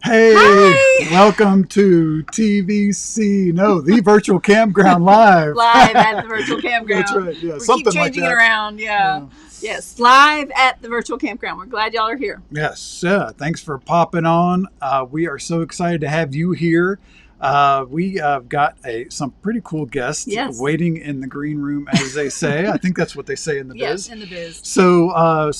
Hey, Hi. welcome to the Virtual Campground live. Live at the Virtual Campground. That's right, yeah, We something keep like changing that. it around, yeah. Yes, live at the Virtual Campground. We're glad y'all are here. Yes, thanks for popping on. We are so excited to have you here. We got some pretty cool guests waiting in the green room, as they say. I think that's what they say in the biz. Yes, in the biz. So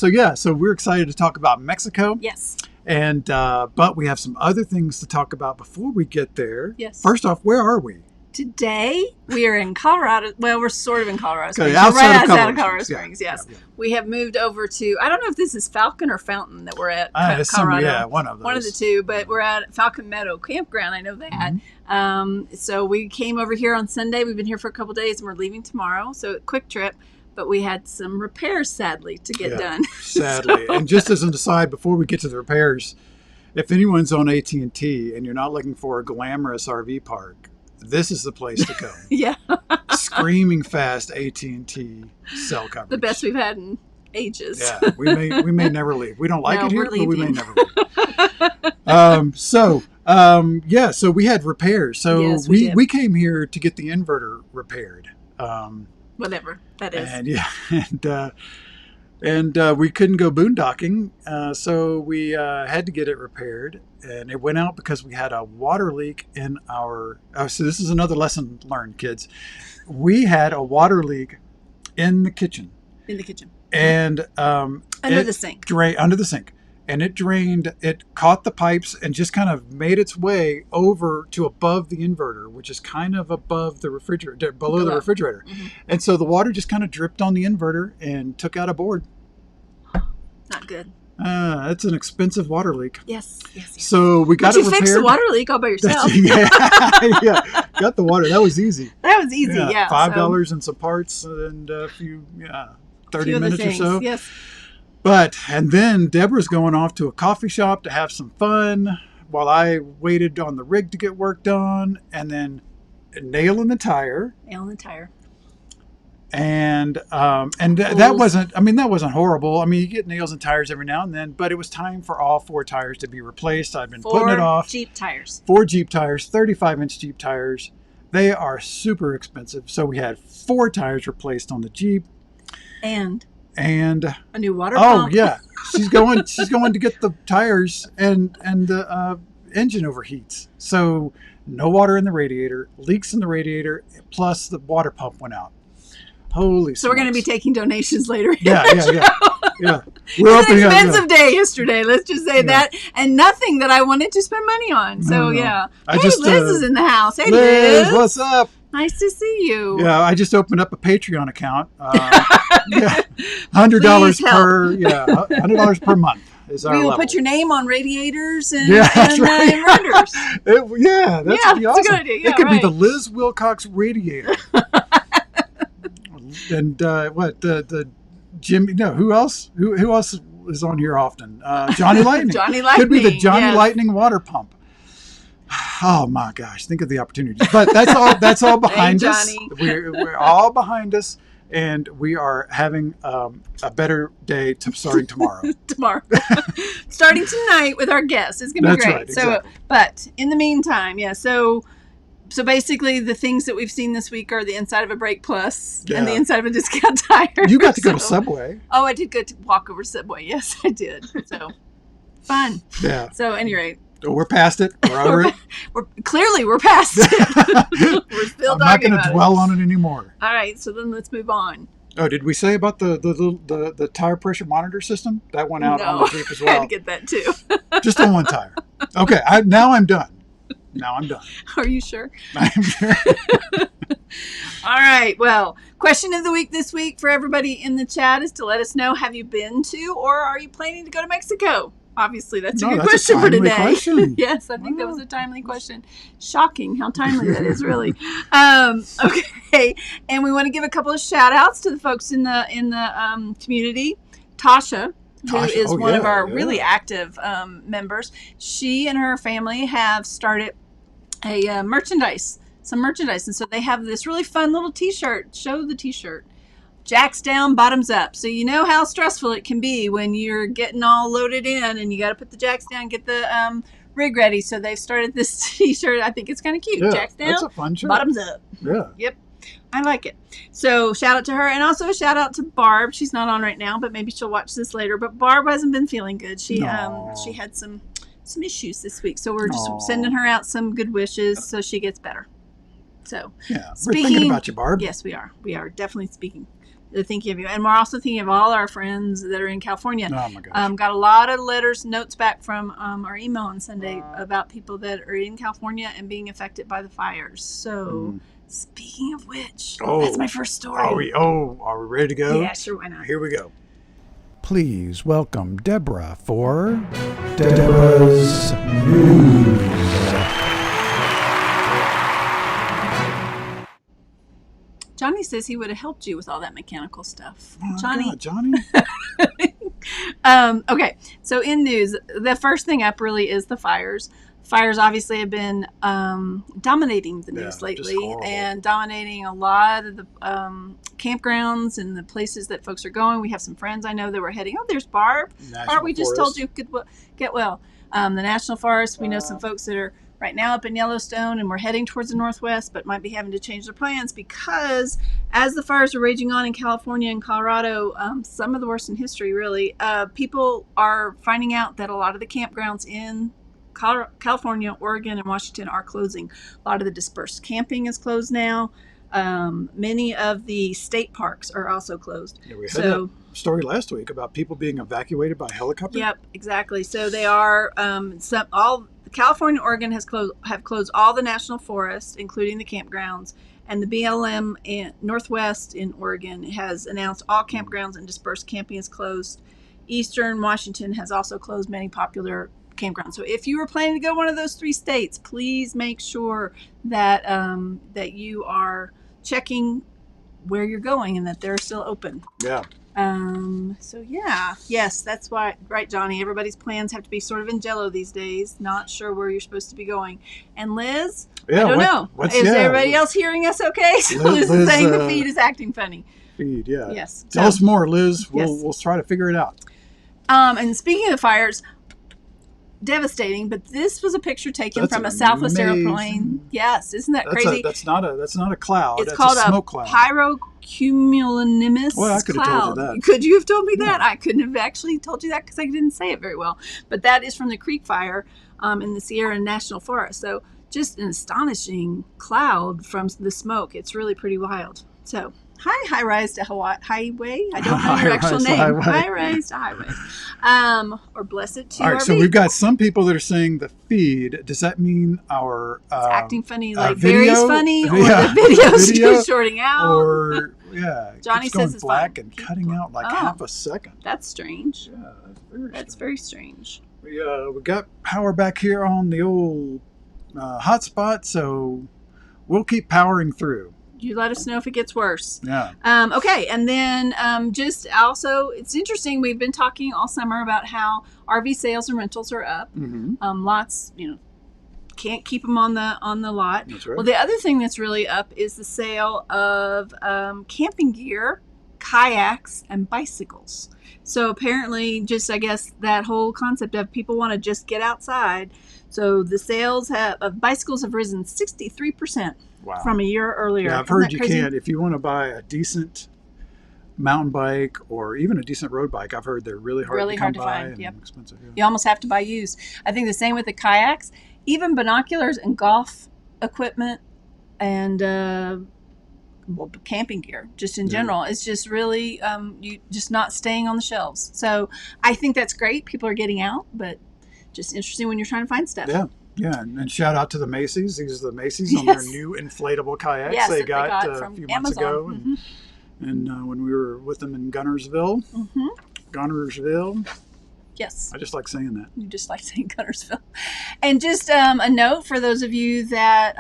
we're excited to talk about Mexico. Yes. And but we have some other things to talk about before we get there. Yes. First off, where are we? Today we are in Colorado. Well, we're sort of in Colorado Springs. Okay, outside of Colorado Springs. Yes. Yeah. We have moved over to. I don't know if this is Falcon or Fountain that we're at. Colorado. One of those. One of the two, but we're at Falcon Meadow Campground. I know that. Mm-hmm. So we came over here on Sunday. We've been here for a couple days, and we're leaving tomorrow. So quick trip. But we had some repairs, sadly, to get done. Sadly, and just as an aside, before we get to the repairs. If anyone's on AT&T and you're not looking for a glamorous RV park, this is the place to go. Yeah. Screaming fast AT&T cell coverage. The best we've had in ages. Yeah, we may never leave. We don't like it here, but we may never leave. So we had repairs. So yes, we came here to get the inverter repaired. Whatever that is. And we couldn't go boondocking, so we had to get it repaired. And it went out because we had a water leak in our... so this is another lesson learned, kids. We had a water leak in the kitchen. In the kitchen. And... under the sink. Under the sink. And it drained, it caught the pipes and just kind of made its way over to above the inverter, which is kind of above the refrigerator, below the refrigerator. Mm-hmm. And so the water just kind of dripped on the inverter and took out a board. Not good. It's an expensive water leak. Yes. So we got it repaired. You fixed the water leak all by yourself. Got the water. That was easy. Yeah. $5 and some parts and a few, 30 minutes or so. Yes. And then Deborah's going off to a coffee shop to have some fun while I waited on the rig to get work done, and then nail in the tire. And that wasn't horrible. I mean, you get nails in tires every now and then, but it was time for all 4 tires to be replaced. I've been putting it off. 4 Jeep tires, 35-inch Jeep tires. They are super expensive. So we had 4 tires replaced on the Jeep. And a new water pump. Oh yeah, she's going to get the tires, and the engine overheats. So no water in the radiator, leaks in the radiator, plus the water pump went out. Holy! So we're going to be taking donations later. Yeah. We're an expensive day yesterday. Let's just say that, and nothing that I wanted to spend money on. So yeah. Liz is in the house. Hey Liz, what's up? Nice to see you. Yeah, I just opened up a Patreon account. $100 per month is our level. We will put your name on radiators and inverters. That'd be awesome. That's a good idea. Yeah, it could be the Liz Wilcox radiator. And the Jimmy? No, who else? Who else is on here often? Johnny Lightning. Johnny Lightning could be the Johnny Lightning water pump. Oh my gosh! Think of the opportunities. But that's all behind us. We're all behind us, and we are having a better day starting tomorrow. Starting tonight with our guests. It's gonna be great. Right, exactly. But in the meantime, So basically, the things that we've seen this week are the inside of a Brake Plus and the inside of a discount tire. You got to go to Subway. Oh, I did get to walk over to Subway. Yes, I did. So fun. Yeah. So at any rate. We're past it. We're over it. We're past it. We're still talking about it. I'm not going to dwell on it anymore. All right. So then let's move on. Oh, did we say about the tire pressure monitor system? That went out on the Jeep as well. I had to get that too. Just on one tire. Okay. Now I'm done. Are you sure? I'm sure. All right. Well, question of the week this week for everybody in the chat is to let us know, have you been to or are you planning to go to Mexico? Obviously, that's a good question for today. Question. Yes, I think that was a timely question. Shocking how timely that is, really. Okay. And we want to give a couple of shout outs to the folks in the community. Tasha, who is one of our really active members. She and her family have started a merchandise. And so they have this really fun little t-shirt. Show the t-shirt. Jacks down, bottoms up. So you know how stressful it can be when you're getting all loaded in and you got to put the jacks down, get the rig ready. So they've started this t-shirt. I think it's kind of cute. Yeah, Jacks down, that's a fun shirt. bottoms up. Yeah. Yep. I like it. So shout out to her, and also a shout out to Barb. She's not on right now, but maybe she'll watch this later. But Barb hasn't been feeling good. She had some issues this week, so we're just sending her out some good wishes so she gets better. So yeah, we're thinking about you, Barb. Yes, we are. We are definitely thinking of you, and we're also thinking of all our friends that are in California. Oh my gosh. Got a lot of notes back from our email on Sunday about people that are in California and being affected by the fires. So. Speaking of which, that's my first story. Are we ready to go? Yeah, sure, why not? Here we go. Please welcome Deborah for Deborah's News. Johnny says he would have helped you with all that mechanical stuff. Oh, Johnny. God, Johnny. Okay, so in news, the first thing up really is the fires. Fires obviously have been dominating the news lately and dominating a lot of the campgrounds and the places that folks are going. We have some friends I know that were heading. Oh, there's Barb. Barb, we just told you get well. The National Forest, we know some folks that are right now up in Yellowstone and we're heading towards the Northwest, but might be having to change their plans because as the fires are raging on in California and Colorado, some of the worst in history really, people are finding out that a lot of the campgrounds in California, Oregon, and Washington are closing. A lot of the dispersed camping is closed now. Many of the state parks are also closed. Yeah, we had that story last week about people being evacuated by helicopter. Yep, exactly. So they are California, Oregon have closed all the national forests, including the campgrounds, and the BLM in Northwest in Oregon has announced all campgrounds and dispersed camping is closed. Eastern Washington has also closed many popular campground. So if you were planning to go one of those 3 states, please make sure that that you are checking where you're going and that they're still open. Yeah. Yes, that's why, right, Johnny? Everybody's plans have to be sort of in jello these days. Not sure where you're supposed to be going. And Liz, I don't know. Is everybody else hearing us okay? Liz is saying the feed is acting funny. Feed, yeah. Yes. Tell us more, Liz. We'll try to figure it out. And speaking of fires, devastating, but this was a picture taken from a Southwest airplane. Yes, isn't that crazy? That's not a cloud. It's called a smoke cloud. Pyrocumulonimbus Well, I could have told you that. Could you have told me that? I couldn't have actually told you that because I didn't say it very well. But that is from the Creek Fire in the Sierra National Forest. So just an astonishing cloud from the smoke. It's really pretty wild. So high rise to highway. I don't know your actual name. High rise to highway. Or blessed to All right, RV. so we've got some people that are saying the feed. Does that mean our it's acting funny, like video? Barry's funny, or the video's just shorting out? Or Johnny says it's black fine. and cutting out like half a second. That's strange. Yeah, that's very strange. We got power back here on the old hotspot, so we'll keep powering through. You let us know if it gets worse. Yeah. Okay. And then just also, it's interesting. We've been talking all summer about how RV sales and rentals are up. Mm-hmm. Lots, can't keep them on the lot. That's right. Well, the other thing that's really up is the sale of camping gear, kayaks, and bicycles. So apparently, just I guess that whole concept of people want to just get outside. So the sales of bicycles have risen 63%. Wow. From a year earlier. Yeah, I've heard you can. If you want to buy a decent mountain bike or even a decent road bike, I've heard they're really hard to come by find. and expensive. Yeah. You almost have to buy used. I think the same with the kayaks, even binoculars and golf equipment and camping gear, just in general. It's just really you just not staying on the shelves. So I think that's great. People are getting out, but just interesting when you're trying to find stuff. Yeah. Yeah, and shout out to the Macy's. These are the Macy's on their new inflatable kayaks they got a few months ago. And when we were with them in Gunnersville. Mm-hmm. Gunnersville. Yes. I just like saying that. You just like saying Gunnersville. And just a note for those of you that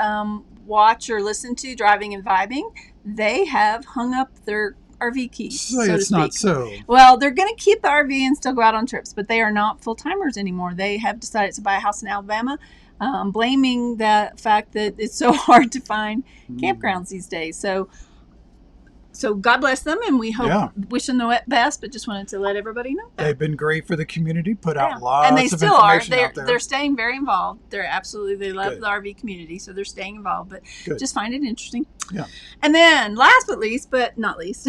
watch or listen to Driving and Vibing, they have hung up their RV keys. So it's not so. Well, they're going to keep the RV and still go out on trips, but they are not full-timers anymore. They have decided to buy a house in Alabama, blaming the fact that it's so hard to find campgrounds these days. So So God bless them, and we hope, wish them the best, but just wanted to let everybody know that. They've been great for the community, put out lots and they of still are. information out there. They're staying very involved. They love the RV community, so they're staying involved, but just find it interesting. Yeah. And then last but least, but not least,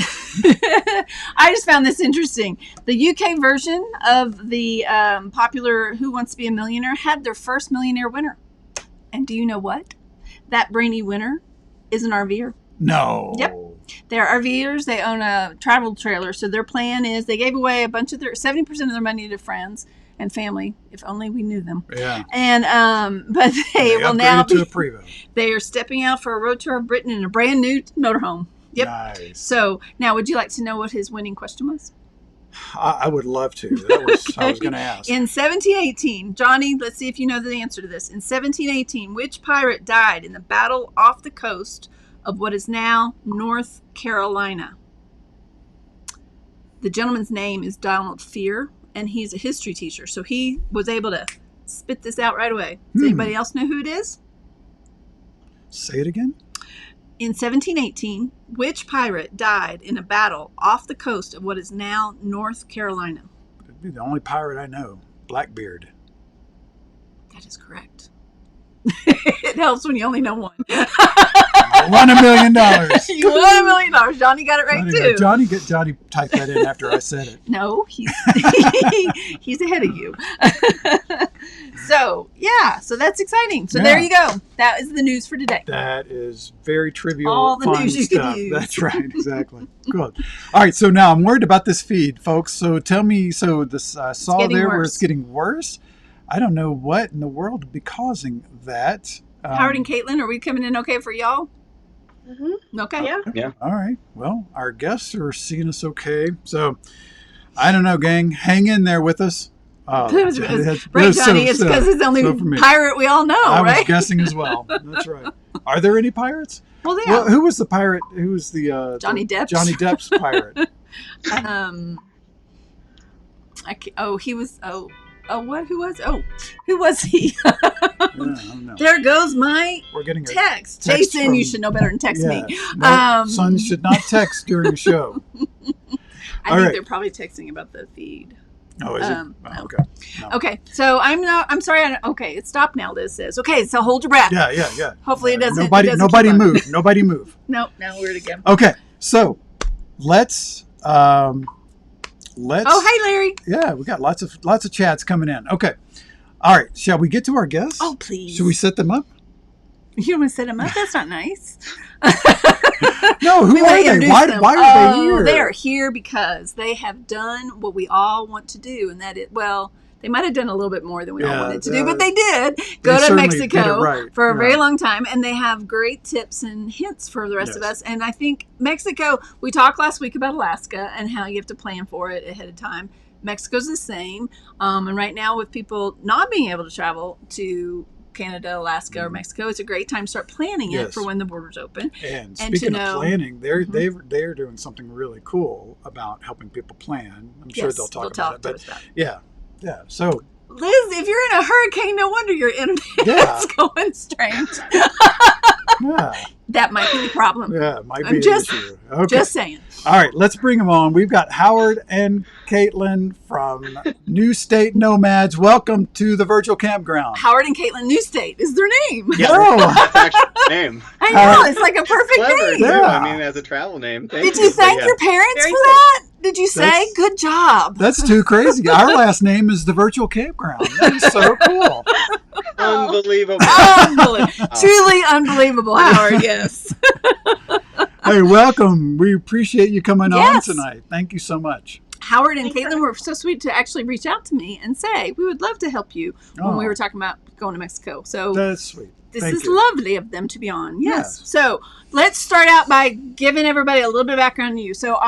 I just found this interesting. The UK version of the popular Who Wants to Be a Millionaire had their first millionaire winner. And do you know what? That Brainy Winner is an RVer. No. Yep. They're RVers. They own a travel trailer. So their plan is they gave away a bunch of 70% of their money to friends and family. If only we knew them. Yeah. And but they will now to a Prevost. They are stepping out for a road tour of Britain in a brand new motorhome. Yep. Nice. So now, would you like to know what his winning question was? I would love to. That was I was going to ask. In 1718, Johnny, let's see if you know the answer to this. In 1718, which pirate died in the battle off the coast of what is now North Carolina? The gentleman's name is Donald Fear, and he's a history teacher. So he was able to spit this out right away. Does anybody else know who it is? Say it again. In 1718, which pirate died in a battle off the coast of what is now North Carolina? It'd be the only pirate I know, Blackbeard. That is correct. It helps when you only know one. I won $1 million. You won $1 million. Johnny got it right too. Johnny typed that in after I said it. No, he's ahead of you. So that's exciting. So there you go. That is the news for today. That is very trivial. All the news you stuff. could use. That's right, exactly. Good. All right, so now I'm worried about this feed, folks. So tell me, this saw there where it's getting worse. I don't know what in the world would be causing that. Howard and Katelyn, are we coming in okay for y'all? Mm-hmm. Okay. Yeah. All right. Well, our guests are seeing us okay. So, I don't know, gang. Hang in there with us. Right, Johnny. It's because it's the only pirate we all know, right? I was guessing as well. That's right. Are there any pirates? Well, yeah. Who was the pirate? Who was the Johnny Depp? Johnny Depp's pirate. He was. What? Who was? Who was he? I don't know. There goes my We're getting a text. Jason, you should know better than text me. No, sons should not text during the show. I think they're probably texting about the feed. Oh, is it? Okay. No. Okay, so I'm sorry. Okay, it stopped now, Liz says. Okay, so hold your breath. Yeah. Hopefully it doesn't. Nobody move. Nobody move. No, now we're again. Okay, so let's. Oh, hi, Larry. Yeah, we got lots of chats coming in. Okay. All right. Shall we get to our guests? Oh, please. Should we set them up? You want to set them up? That's not nice. No, who are they? Why are they here? They are here because they have done what we all want to do, and that they might have done a little bit more than we all wanted to do, but they did go to Mexico for a very long time, and they have great tips and hints for the rest of us. And I think Mexico, we talked last week about Alaska and how you have to plan for it ahead of time. Mexico's the same. And right now with people not being able to travel to Canada, Alaska, or Mexico, it's a great time to start planning it for when the borders open. And speaking of planning, they're doing something really cool about helping people plan. I'm sure they'll talk about it. But yeah. So Liz, if you're in a hurricane, no wonder your internet is going strange. That might be the problem. Yeah, it might be an issue. Okay. Just saying. All right, let's bring them on. We've got Howard and Katelyn from Newstate Nomads. Welcome to the Virtual Campground. Howard and Katelyn Newstate is their name. Yeah, that's actually their name. I know, it's like a perfect name. Yeah. I mean, as a travel name. Did you thank your parents for that? Did you say, good job? That's too crazy. Our last name is the Virtual Campground. That is so cool. Unbelievable. Truly unbelievable, Howard, yes. Hey, welcome. We appreciate you coming on tonight. Thank you so much. Howard and Katelyn were so sweet to actually reach out to me and say, we would love to help you when we were talking about going to Mexico. So that's sweet. This is lovely of them to be on. Yes. So let's start out by giving everybody a little bit of background on you. So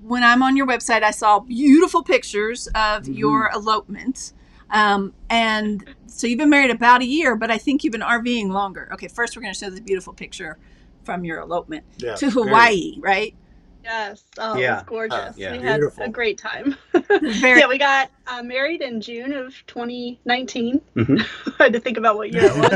when I'm on your website, I saw beautiful pictures of your elopement. And so you've been married about a year, but I think you've been RVing longer. Okay, first we're going to show the beautiful picture from your elopement to Hawaii, right? Yes. Oh, it was gorgeous. We had a great time. We got married in June of 2019. I had to think about what year it was.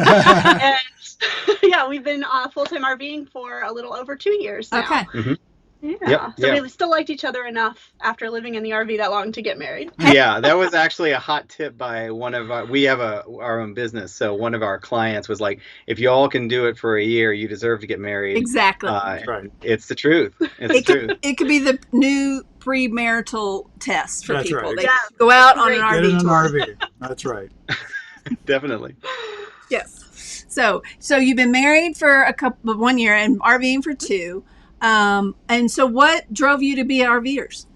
And we've been full-time RVing for a little over 2 years now. Okay. Yeah. So we still liked each other enough after living in the RV that long to get married. Yeah, that was actually a hot tip by one of we have our own business. So one of our clients was like, if you all can do it for a year, you deserve to get married. Exactly. Right. It's the truth. It's the truth. It could be the new premarital test for people. Right. They go out on an RV tour. RV. That's right. Definitely. Yes. So you've been married for 1 year and RVing for 2. And so what drove you to be RVers?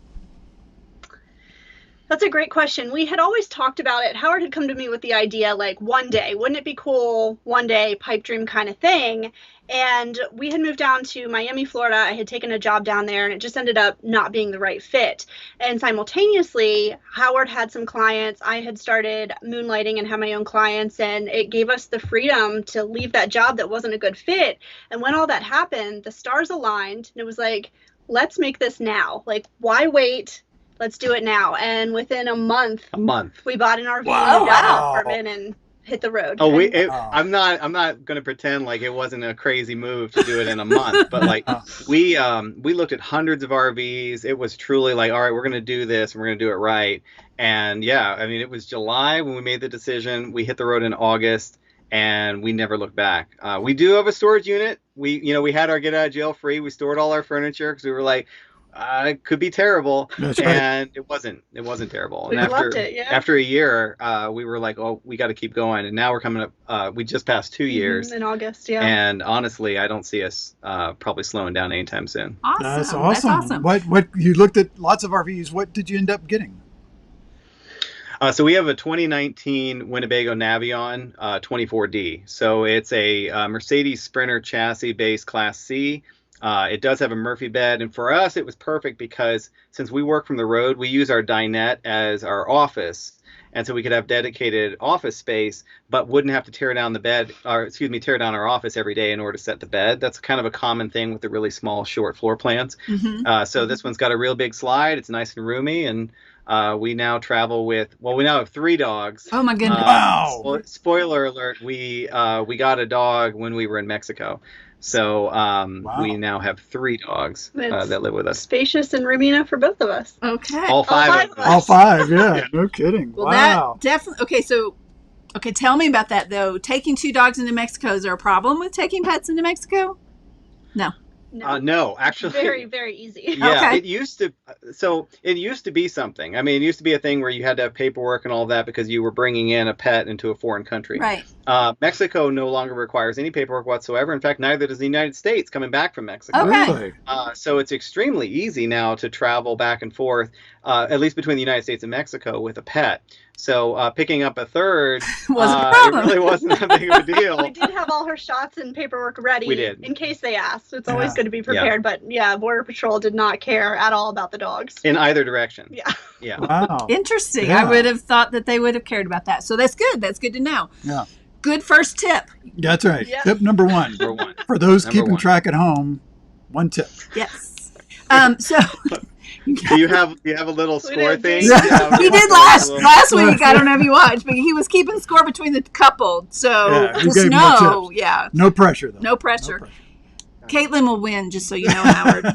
That's a great question. We had always talked about it. Howard had come to me with the idea, like, one day, wouldn't it be cool, one day, pipe dream kind of thing. And we had moved down to Miami, Florida. I had taken a job down there, and it just ended up not being the right fit. And simultaneously, Howard had some clients. I had started moonlighting and had my own clients, and it gave us the freedom to leave that job that wasn't a good fit. And when all that happened, the stars aligned, and it was like, let's make this now. Like, why wait? Let's do it now. And within a month, we bought an RV and got an apartment and hit the road. Oh, I'm not going to pretend like it wasn't a crazy move to do it in a month, but like we looked at hundreds of RVs. It was truly like, all right, we're going to do this and we're going to do it right. And yeah, I mean, it was July when we made the decision. We hit the road in August and we never looked back. We do have a storage unit. We had our get out of jail free. We stored all our furniture because we were like, it could be terrible. That's right. And it wasn't terrible. We and loved it, yeah. After a year, we were like, oh, we got to keep going. And now we're coming up, we just passed 2 years. In August, yeah. And honestly, I don't see us probably slowing down anytime soon. Awesome. That's awesome. What you looked at lots of RVs. What did you end up getting? So we have a 2019 Winnebago Navion 24D. So it's a Mercedes Sprinter chassis-based Class C. It does have a Murphy bed, and for us, it was perfect because since we work from the road, we use our dinette as our office, and so we could have dedicated office space, but wouldn't have to tear down tear down our office every day in order to set the bed. That's kind of a common thing with the really small, short floor plans. Mm-hmm. So this one's got a real big slide. It's nice and roomy, and we now travel we now have 3 dogs. Oh my goodness! Wow! Spoiler alert: we got a dog when we were in Mexico. So we now have 3 dogs that live with us. Spacious and roomy enough for both of us. Okay. All five of us. All 5, yeah. No kidding. Well, wow. That definitely. Okay, tell me about that though. Taking 2 dogs into Mexico, is there a problem with taking pets into Mexico? No. No, actually, very, very easy. Yeah, okay. it used to be something. I mean, it used to be a thing where you had to have paperwork and all that because you were bringing in a pet into a foreign country. Right. Mexico no longer requires any paperwork whatsoever. In fact, neither does the United States coming back from Mexico. Okay. Really? So it's extremely easy now to travel back and forth, at least between the United States and Mexico with a pet. So picking up a third, wasn't a problem. It really wasn't that big of a deal. We did have all her shots and paperwork ready. We did. In case they asked. It's always good to be prepared. Yeah. But yeah, Border Patrol did not care at all about the dogs. In either direction. Yeah. Yeah. Wow. Interesting. Yeah. I would have thought that they would have cared about that. So that's good. That's good to know. Yeah. Good first tip. That's right. Yeah. Tip number 1. For those keeping track at home, 1 tip. Yes. So Do you have a little score thing? Yeah. He did last week. I don't know if you watched, but he was keeping score between the couple. So just know, no pressure though. No pressure. Katelyn will win, just so you know, Howard.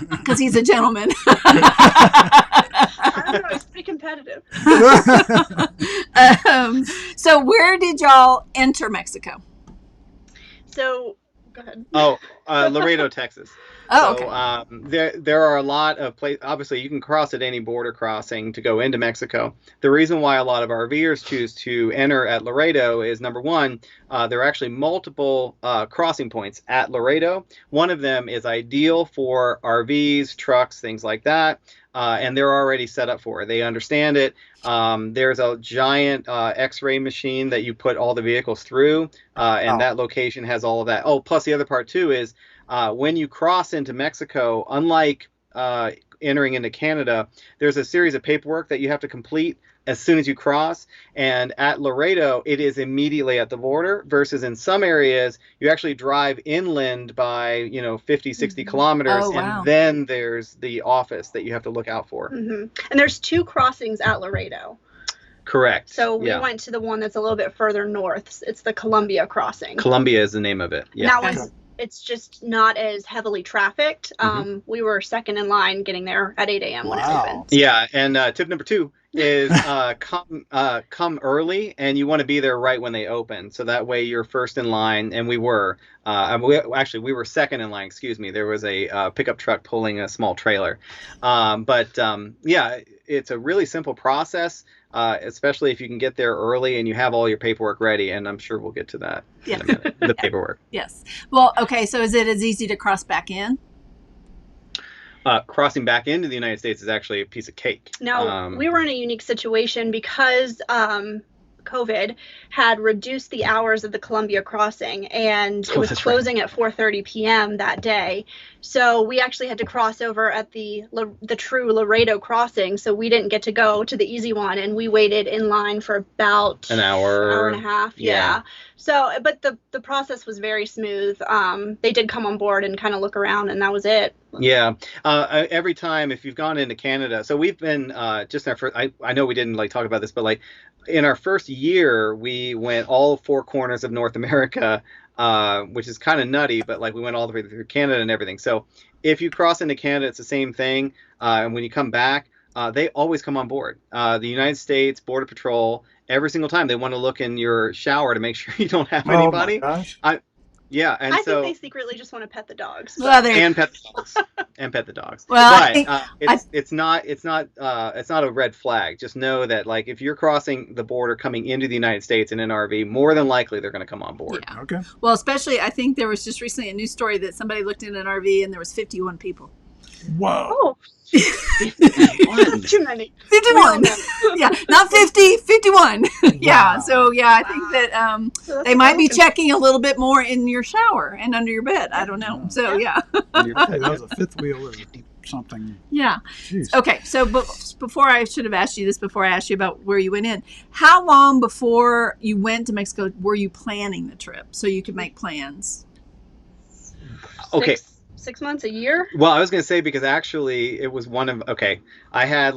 Because he's a gentleman. I don't know. It's pretty competitive. So where did y'all enter Mexico? So, go ahead. Laredo, Texas. Oh, okay. There are a lot of places. Obviously, you can cross at any border crossing to go into Mexico. The reason why a lot of RVers choose to enter at Laredo is, number 1, there are actually multiple crossing points at Laredo. One of them is ideal for RVs, trucks, things like that. And they're already set up for it. They understand it. There's a giant X-ray machine that you put all the vehicles through, and that location has all of that. Oh, plus the other part too is when you cross into Mexico, unlike entering into Canada, there's a series of paperwork that you have to complete as soon as you cross. And at Laredo, it is immediately at the border, versus in some areas, you actually drive inland by, 50, 60 kilometers. Oh, wow. And then there's the office that you have to look out for. Mm-hmm. And there's 2 crossings at Laredo. Correct. So we went to the one that's a little bit further north. It's the Columbia crossing. Columbia is the name of it. Yeah. Now, it's just not as heavily trafficked. We were second in line getting there at 8 a.m. when it opened. Yeah, and tip number 2 is come early, and you want to be there right when they open, so that way you're first in line. And we were we were second in line. Excuse me. There was a pickup truck pulling a small trailer, yeah, it's a really simple process. Especially if you can get there early and you have all your paperwork ready, and I'm sure we'll get to that in a minute, the paperwork. Yes. Well, okay, so is it as easy to cross back in? Crossing back into the United States is actually a piece of cake. Now, we were in a unique situation because COVID had reduced the hours of the Columbia crossing, and it was closing at 4:30 p.m. that day. So we actually had to cross over at the true Laredo crossing. So we didn't get to go to the easy one, and we waited in line for about an hour and a half. Yeah. So, but the process was very smooth. They did come on board and kind of look around, and that was it. Yeah. Every time, if you've gone into Canada, so we've been just in our first, I know we didn't talk about this, but in our first year, we went all 4 corners of North America, which is kind of nutty, but we went all the way through Canada and everything. So if you cross into Canada, it's the same thing. And when you come back, they always come on board. The United States Border Patrol, every single time, they want to look in your shower to make sure you don't have anybody. Oh my gosh. Yeah, and I so think they secretly just want to pet the dogs. Well, and pet the dogs. And pet the dogs. Well, but it's not a red flag. Just know that if you're crossing the border coming into the United States in an RV, more than likely they're going to come on board. Yeah. Okay. Well, especially I think there was just recently a news story that somebody looked in an RV and there was 51 people. Whoa. Oh. Too many. 51. Yeah, not 50, 51. Yeah. So I think that So they might be checking a little bit more in your shower and under your bed. I don't know. So Hey, that was a fifth wheel or something. Yeah. Jeez. Okay. So before, I should have asked you this before I asked you about where you went in. How long before you went to Mexico were you planning the trip so you could make plans? Okay. 6 months, a year? Well, I was going to say, because actually it was I had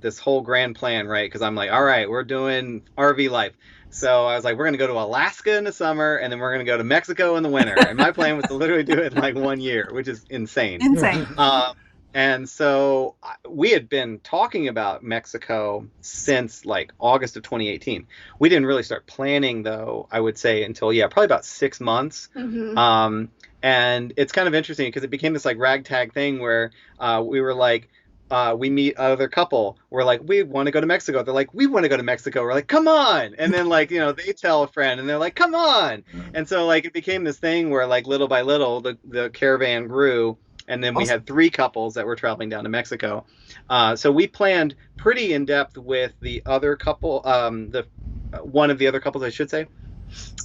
this whole grand plan, right? Because I'm all right, we're doing RV life. So I was we're going to go to Alaska in the summer, and then we're going to go to Mexico in the winter. And my plan was to literally do it in 1 year, which is insane. And so we had been talking about Mexico since August of 2018. We didn't really start planning, though, I would say, until, probably about 6 months. Mm-hmm. And it's kind of interesting because it became this ragtag thing where we were we meet other couple. We're we want to go to Mexico. They're we want to go to Mexico. We're come on. And then they tell a friend and they're come on. And so it became this thing where little by little the caravan grew. And then we had 3 couples that were traveling down to Mexico. So we planned pretty in depth with the other couple, one of the other couples, I should say.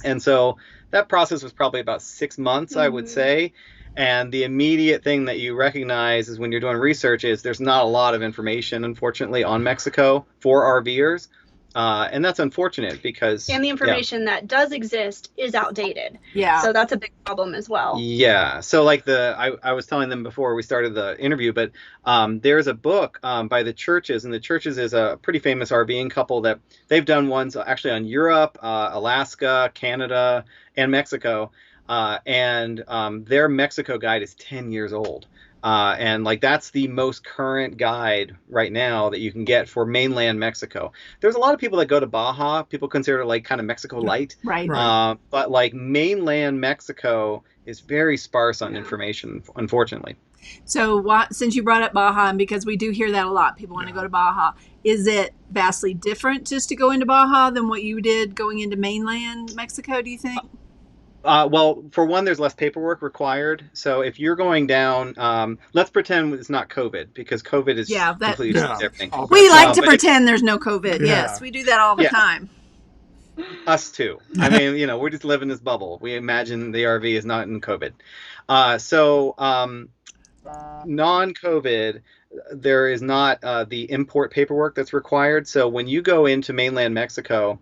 And so that process was probably about 6 months, I would say. And the immediate thing that you recognize is when you're doing research is there's not a lot of information, unfortunately, on Mexico for RVers. And that's unfortunate because... And the information that does exist is outdated. Yeah. So that's a big problem as well. Yeah. So I was telling them before we started the interview, but there's a book by the Churches, and the Churches is a pretty famous RVing couple that they've done ones actually on Europe, Alaska, Canada, and Mexico. And their Mexico guide is 10 years old. And that's the most current guide right now that you can get for mainland Mexico. There's a lot of people that go to Baja. People consider it kind of Mexico light. Right. But mainland Mexico is very sparse on information, unfortunately. So since you brought up Baja, and because we do hear that a lot, people want to go to Baja, is it vastly different just to go into Baja than what you did going into mainland Mexico, do you think? Well, for one, there's less paperwork required. So if you're going down, let's pretend it's not COVID, because COVID is completely different. We like to pretend there's no COVID. Yes, we do that all the time. Us too. I mean, we're just living this bubble. We imagine the RV is not in COVID. So non-COVID, there is not the import paperwork that's required. So when you go into mainland Mexico,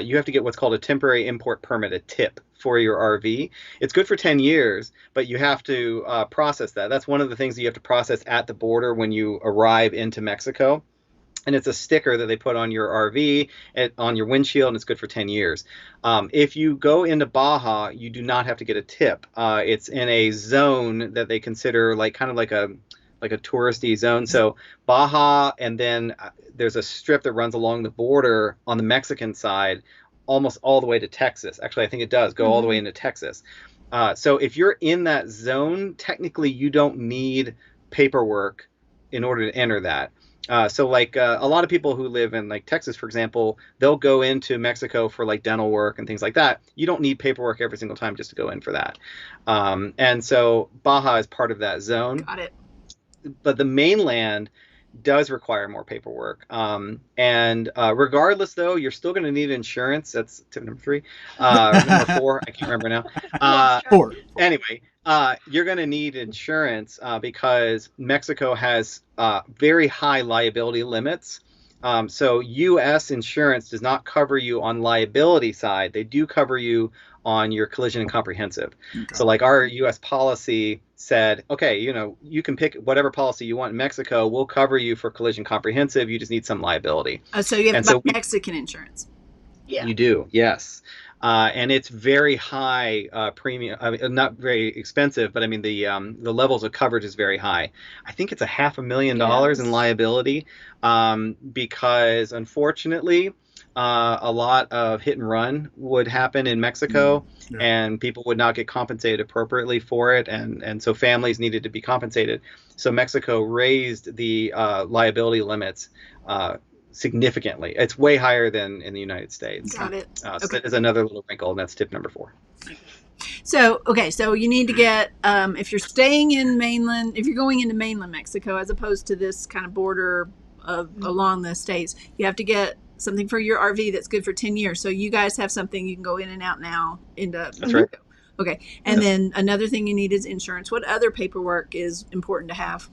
you have to get what's called a temporary import permit, a TIP, for your RV. It's good for 10 years, but you have to process that. That's one of the things that you have to process at the border when you arrive into Mexico. and it's a sticker that they put on your RV, on your windshield, and it's good for 10 years. If you go into Baja, you do not have to get a tip. It's in a zone that they consider kind of like a touristy zone. So Baja, and then there's a strip that runs along the border on the Mexican side, almost all the way to Texas. Actually, I think it does go all the way into Texas. So if you're in that zone, technically you don't need paperwork in order to enter that. So a lot of people who live in Texas, for example, they'll go into Mexico for dental work and things like that. You don't need paperwork every single time just to go in for that. And so Baja is part of that zone. Got it. But the mainland does require more paperwork. And regardless, though, you're still going to need insurance. That's tip number 3. Number 4, I can't remember now. 4. Anyway, you're going to need insurance because Mexico has very high liability limits. So U.S. insurance does not cover you on liability side. They do cover you on your collision and comprehensive. Okay. So our U.S. policy said, okay, you can pick whatever policy you want in Mexico. We'll cover you for collision comprehensive. You just need some liability. So you have Mexican insurance. Yeah. You do, yes. And it's very high premium. Not very expensive, but I mean the levels of coverage is very high. I think it's $500,000 in liability because unfortunately a lot of hit and run would happen in Mexico, and people would not get compensated appropriately for it, and so families needed to be compensated. So Mexico raised the liability limits significantly. It's way higher than in the United States. Got it. So that is another little wrinkle, and that's tip number 4. So you need to get if you're staying in mainland, if you're going into mainland Mexico as opposed to this kind of border along the states, you have to get something for your RV that's good for 10 years. So you guys have something you can go in and out now into. That's right. Okay. And then another thing you need is insurance. What other paperwork is important to have?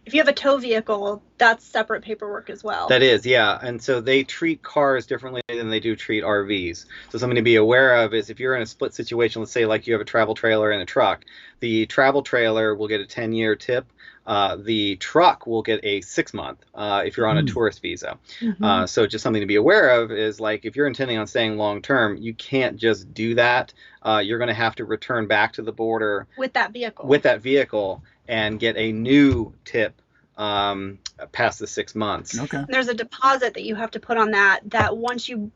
If you have a tow vehicle, that's separate paperwork as well. That is, yeah. And so they treat cars differently than they do treat RVs. So something to be aware of is if you're in a split situation, let's say you have a travel trailer and a truck, the travel trailer will get a 10-year tip. The truck will get a 6-month if you're on a tourist visa. So just something to be aware of is if you're intending on staying long term, you can't just do that. You're going to have to return back to the border with that vehicle and get a new tip past the 6 months. Okay. There's a deposit that you have to put on that once you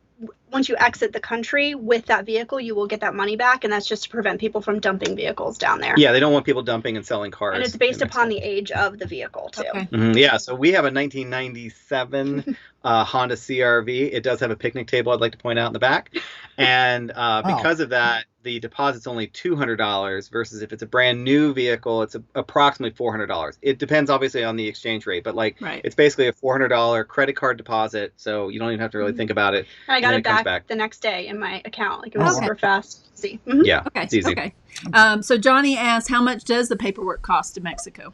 exit the country with that vehicle, you will get that money back, and that's just to prevent people from dumping vehicles down there. Yeah, they don't want people dumping and selling cars. And it's based upon the age of the vehicle, too. Okay. Yeah, so we have a 1997 Honda CR-V. It does have a picnic table, I'd like to point out, in the back. And because of that, the deposit's only $200 versus if it's a brand new vehicle, it's approximately $400. It depends, obviously, on the exchange rate, but it's basically a $400 credit card deposit, so you don't even have to really think about it. And I got it back the next day in my account. It was super fast. See. Yeah, okay. It's easy. Okay. So Johnny asked, how much does the paperwork cost in Mexico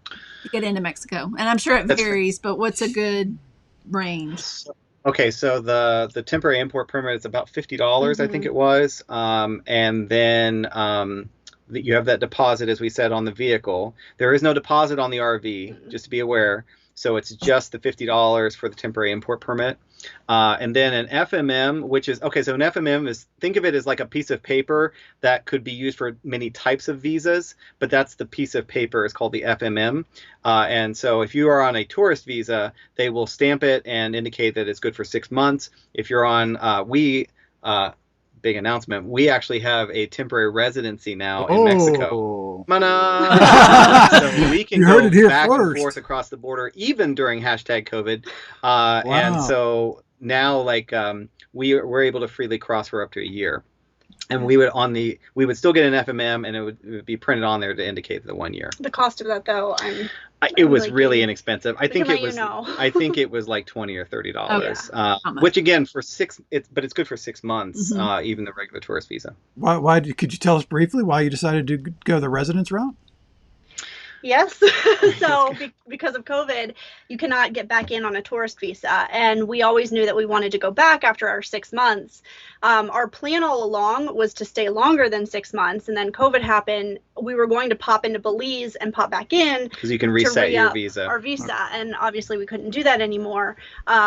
to get into Mexico? And I'm sure it varies, but what's a good range? Okay, so the temporary import permit is about $50, I think it was, and then you have that deposit, as we said, on the vehicle. There is no deposit on the RV, just to be aware. So it's just the $50 for the temporary import permit. And then an FMM, which is, so an FMM is, think of it as like a piece of paper that could be used for many types of visas, but that's the piece of paper is called the FMM. And so if you are on a tourist visa, they will stamp it and indicate that it's good for 6 months. If you're on, big announcement, we actually have a temporary residency now in Mexico. So we can go back and forth across the border, even during #COVID. And so now, we're able to freely cross for up to a year. And we would still get an FMM, and it would be printed on there to indicate the 1 year. The cost of that, though, it was really inexpensive. I think it was. I think it was like $20 or $30. Which again, but it's good for 6 months, even the regular tourist visa. Why? Could you tell us briefly why you decided to go the residence route? Yes. So because of COVID, you cannot get back in on a tourist visa. And we always knew that we wanted to go back after our 6 months. Our plan all along was to stay longer than 6 months. And then COVID happened. We were going to pop into Belize and pop back in. Because you can reset your visa. Our visa. And obviously we couldn't do that anymore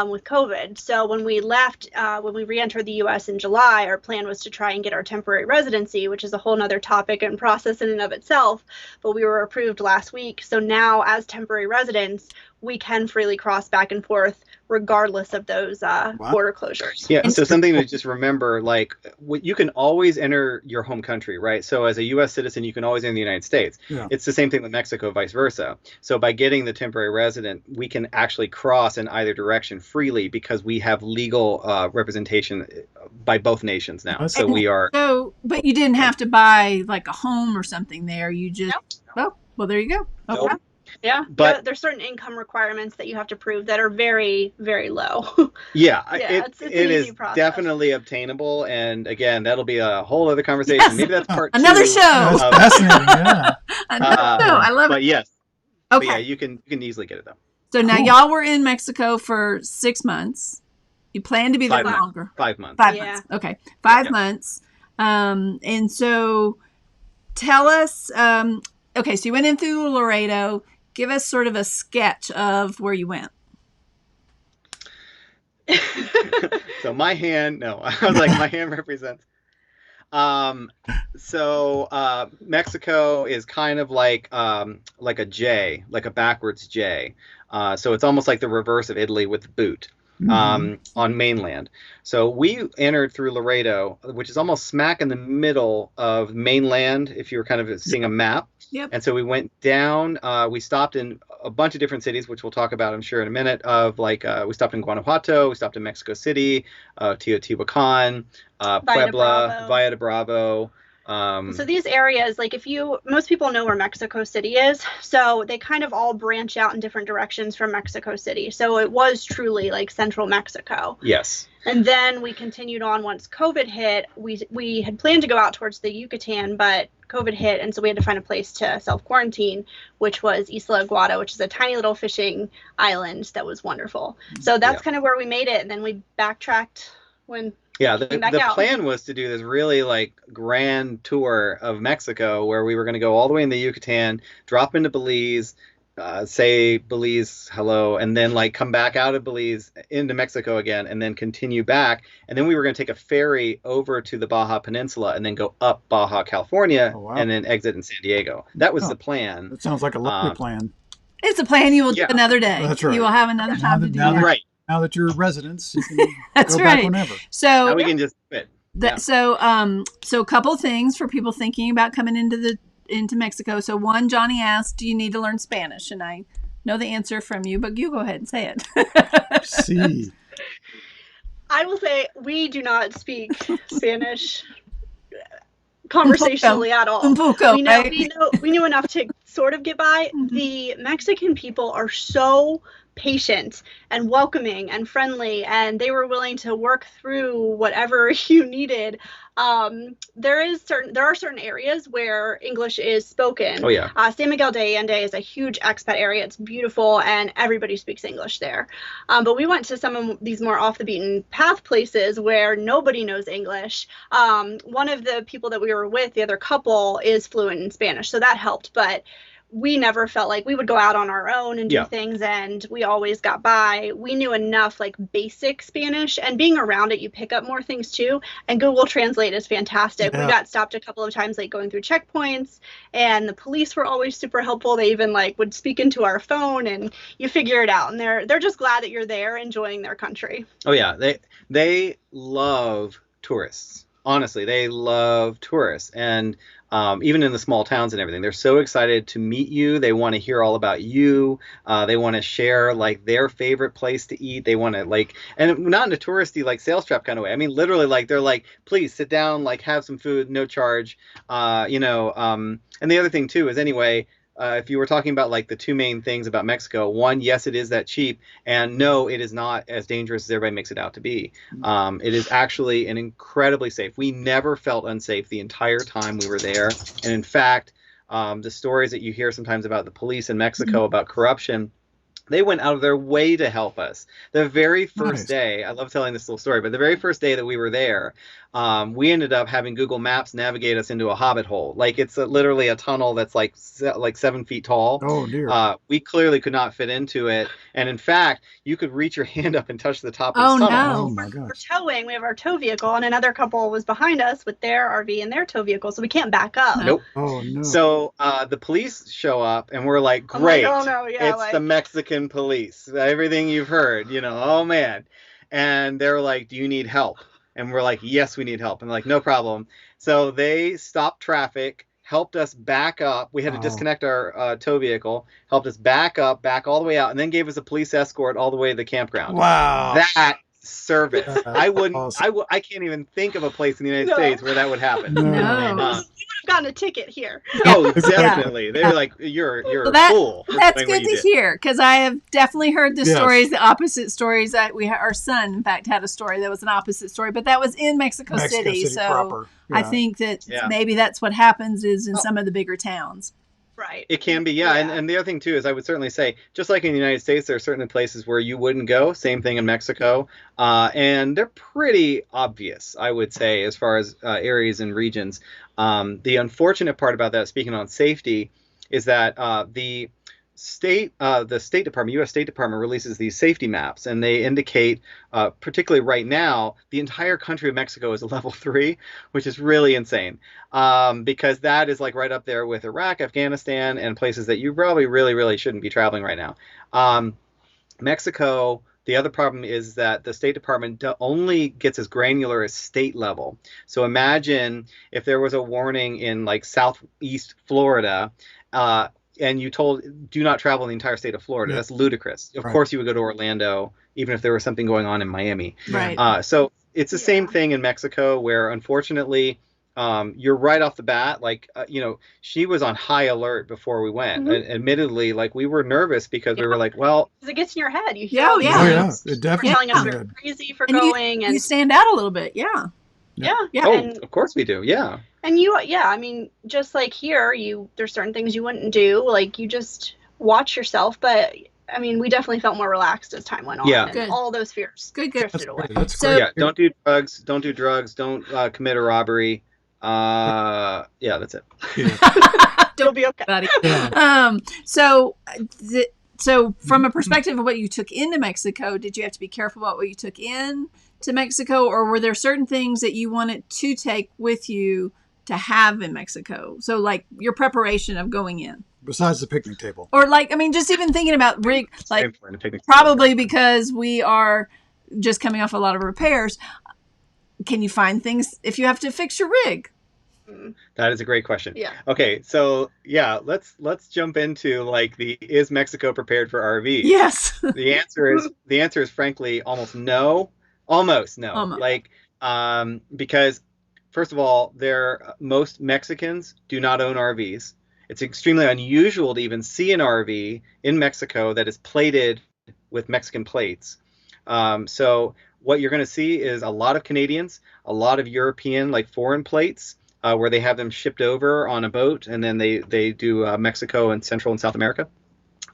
with COVID. So when we left, when we re-entered the U.S. in July, our plan was to try and get our temporary residency, which is a whole nother topic and process in and of itself. But we were approved last week. So now as temporary residents, we can freely cross back and forth regardless of those border closures. Yeah, so something to just remember, like, you can always enter your home country, right? So as a U.S. citizen, you can always enter the United States. Yeah. It's the same thing with Mexico, vice versa. So by getting the temporary resident, we can actually cross in either direction freely because we have legal representation by both nations now. So we are... But you didn't have to buy, like, a home or something there. You just... Nope. Well, there you go. Okay. Nope. Yeah, but there's certain income requirements that you have to prove that are very, very low. Yeah, it's it is definitely obtainable, and again, that'll be a whole other conversation. Yes. Maybe that's part another two. show. That's fascinating. Yeah, another show. I love it. But yes, okay, but yeah, you can easily get it though. So now y'all were in Mexico for 6 months. You plan to be there longer. 5 months. 5 months. Okay, 5 months. And so tell us. Okay, so you went in through Laredo. Give us sort of a sketch of where you went. So my hand, no, I was like, my hand represents. So Mexico is kind of like a J, like a backwards J. So it's almost like the reverse of Italy with the boot. On mainland. So we entered through Laredo, which is almost smack in the middle of mainland, if you were kind of seeing a map. Yep. And so we went down, we stopped in a bunch of different cities, which we'll talk about, I'm sure, in a minute, of like, we stopped in Guanajuato, we stopped in Mexico City, Teotihuacan, Puebla, Valle de Bravo. So these areas, like most people know where Mexico City is, so they kind of all branch out in different directions from Mexico City. So it was truly like central Mexico. Yes. And then we continued on once COVID hit. We had planned to go out towards the Yucatan, but COVID hit, and so we had to find a place to self-quarantine, which was Isla Aguada, which is a tiny little fishing island that was wonderful. So that's kind of where we made it, and then we backtracked when... Yeah, the plan was to do this really like grand tour of Mexico where we were going to go all the way in the Yucatan, drop into Belize, say Belize hello, and then like come back out of Belize into Mexico again, and then continue back. And then we were going to take a ferry over to the Baja Peninsula and then go up Baja California and then exit in San Diego. That was the plan. That sounds like a lovely plan. It's a plan you will do another day. That's right. You will have another time to do that. Right. Now that you're residents, you can That's go right. back whenever. So now we can just fit. So a couple of things for people thinking about coming into Mexico. So one, Johnny asked, do you need to learn Spanish? And I know the answer from you, but you go ahead and say it. See. I will say we do not speak Spanish conversationally at all. We knew enough to sort of get by. The Mexican people are so patient and welcoming and friendly, and they were willing to work through whatever you needed. There are certain areas where English is spoken. Oh yeah. San Miguel de Allende is a huge expat area. It's beautiful, and everybody speaks English there. But we went to some of these more off the beaten path places where nobody knows English. One of the people that we were with, the other couple, is fluent in Spanish, so that helped. But we never felt like we would go out on our own and do things, and we always got by. We knew enough like basic Spanish, and being around it, you pick up more things too. And Google Translate is fantastic. We got stopped a couple of times like going through checkpoints, and the police were always super helpful. They even like would speak into our phone, and you figure it out. And they're just glad that you're there enjoying their country. Oh yeah, they love tourists. Honestly, they love tourists, and even in the small towns and everything, they're so excited to meet you. They want to hear all about you. They want to share like their favorite place to eat. They want to like, and not in a touristy like sales trap kind of way. I mean, literally, like they're like, please sit down, like have some food, no charge. And the other thing too is anyway. If you were talking about like the two main things about Mexico, one, yes, it is that cheap, and no, it is not as dangerous as everybody makes it out to be. It is actually an incredibly safe. We never felt unsafe the entire time we were there, and in fact, the stories that you hear sometimes about the police in Mexico about corruption. They went out of their way to help us. The very first day, I love telling this little story, but the very first day that we were there, we ended up having Google Maps navigate us into a hobbit hole. Like it's literally a tunnel that's like 7 feet tall. Oh dear. We clearly could not fit into it, and in fact, you could reach your hand up and touch the top of Oh, the tunnel. no. Oh my We're gosh. towing. We have our tow vehicle, and another couple was behind us with their RV and their tow vehicle, so we can't back up. Nope. Oh no. So the police show up, and we're like, I'm like, great, oh, no, yeah, it's the Mexican police. Everything you've heard, oh man. And they're like, do you need help? And we're like, yes, we need help. And they're like, no problem. So they stopped traffic, helped us back up. We had to disconnect our tow vehicle, helped us back all the way out, and then gave us a police escort all the way to the campground. Wow. That service. That's I wouldn't, awesome. I can't even think of a place in the United States where that would happen. No. No. We would have gotten a ticket here. Oh, definitely. They were like, you're Well, a fool. That's Explain what good you to did. hear, because I have definitely heard the Yes. stories, the opposite stories. That our son, in fact, had a story that was an opposite story, but that was in Mexico City. So proper. I Yeah. think that Yeah. maybe that's what happens is in some of the bigger towns. Right. It can be, yeah. And the other thing, too, is I would certainly say, just like in the United States, there are certain places where you wouldn't go. Same thing in Mexico. And they're pretty obvious, I would say, as far as areas and regions. The unfortunate part about that, speaking on safety, is that the State Department, U.S. State Department, releases these safety maps, and they indicate, particularly right now, the entire country of Mexico is a level 3, which is really insane, because that is like right up there with Iraq, Afghanistan, and places that you probably really, really shouldn't be traveling right now. Mexico. The other problem is that the State Department only gets as granular as state level. So imagine if there was a warning in like southeast Florida, and you told do not travel in the entire state of Florida. Yeah. That's ludicrous. Of Right. course you would go to Orlando, even if there was something going on in Miami. Right. So it's the same thing in Mexico, where unfortunately you're right off the bat. Like, she was on high alert before we went. Admittedly, like we were nervous because we were like, well, Because it gets in your head. You Yeah, hear yeah. Oh these yeah. things. It They're definitely. telling us did. we're crazy for And going, you and stand out a little bit. Yeah. yeah, Yeah. and of course we do. Yeah. I mean, just like here, there's certain things you wouldn't do. Like you just watch yourself, but I mean, we definitely felt more relaxed as time went on. Yeah. And Good. all those fears Good. drifted away. That's So- great. Yeah. Don't do drugs. Don't commit a robbery. Yeah, that's it. Yeah. You'll be okay. Buddy. Yeah. So from a perspective of what you took into Mexico, did you have to be careful about what you took in to Mexico, or were there certain things that you wanted to take with you to have in Mexico? So like your preparation of going in, Besides the picnic table. or like, I mean, just even thinking about rig, like Same for a picnic. probably because we are just coming off a lot of repairs. Can you find things if you have to fix your rig? That is a great question. Yeah. Okay, so yeah, let's jump into like is Mexico prepared for RVs? Yes. The answer is frankly almost no. Almost no. Almost. Like because first of all, most Mexicans do not own RVs. It's extremely unusual to even see an RV in Mexico that is plated with Mexican plates. So what you're going to see is a lot of Canadians, a lot of European, like foreign plates, where they have them shipped over on a boat, and then they do Mexico and Central and South America.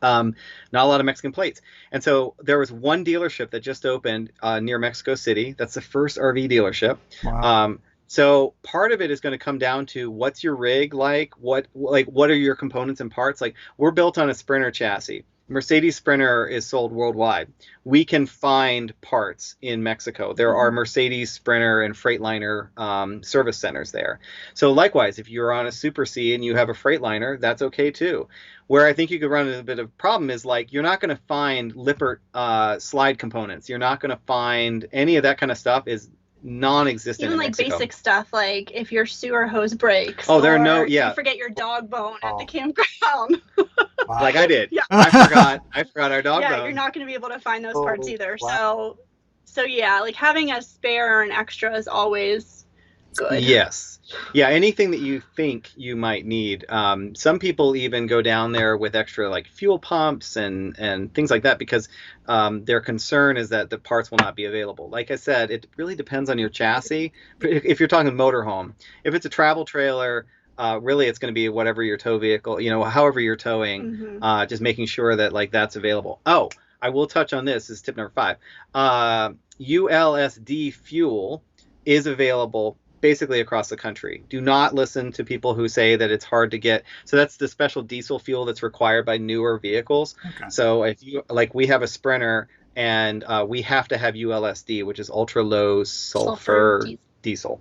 Not a lot of Mexican plates. And so there was one dealership that just opened near Mexico City. That's the first RV dealership. Wow. So part of it is going to come down to what's your rig like? What are your components and parts? Like, we're built on a Sprinter chassis. Mercedes Sprinter is sold worldwide. We can find parts in Mexico. There are Mercedes Sprinter and Freightliner service centers there. So likewise, if you're on a Super C and you have a Freightliner, that's okay too. Where I think you could run into a bit of a problem is like you're not going to find Lippert slide components. You're not going to find any of that kind of stuff is non-existent Even in like Mexico. basic stuff, like if your sewer hose breaks. Oh, there are or no- yeah. You forget your dog bone at Oh. the campground. Wow. Like I did. Yeah. I forgot our dog Yeah, bone. you're not going to be able to find those Oh, parts either. wow. So yeah, like having a spare or an extra is always good. Yes. Yeah, anything that you think you might need. Some people even go down there with extra like fuel pumps and things like that because their concern is that the parts will not be available. Like I said, it really depends on your chassis. If you're talking motorhome, if it's a travel trailer, really it's going to be whatever your tow vehicle, however you're towing, just making sure that like that's available. Oh, I will touch on this. This is tip number 5. ULSD fuel is available basically across the country. Do not listen to people who say that it's hard to get. So that's the special diesel fuel that's required by newer vehicles. Okay. So if you we have a Sprinter and we have to have ULSD, which is ultra low sulfur diesel.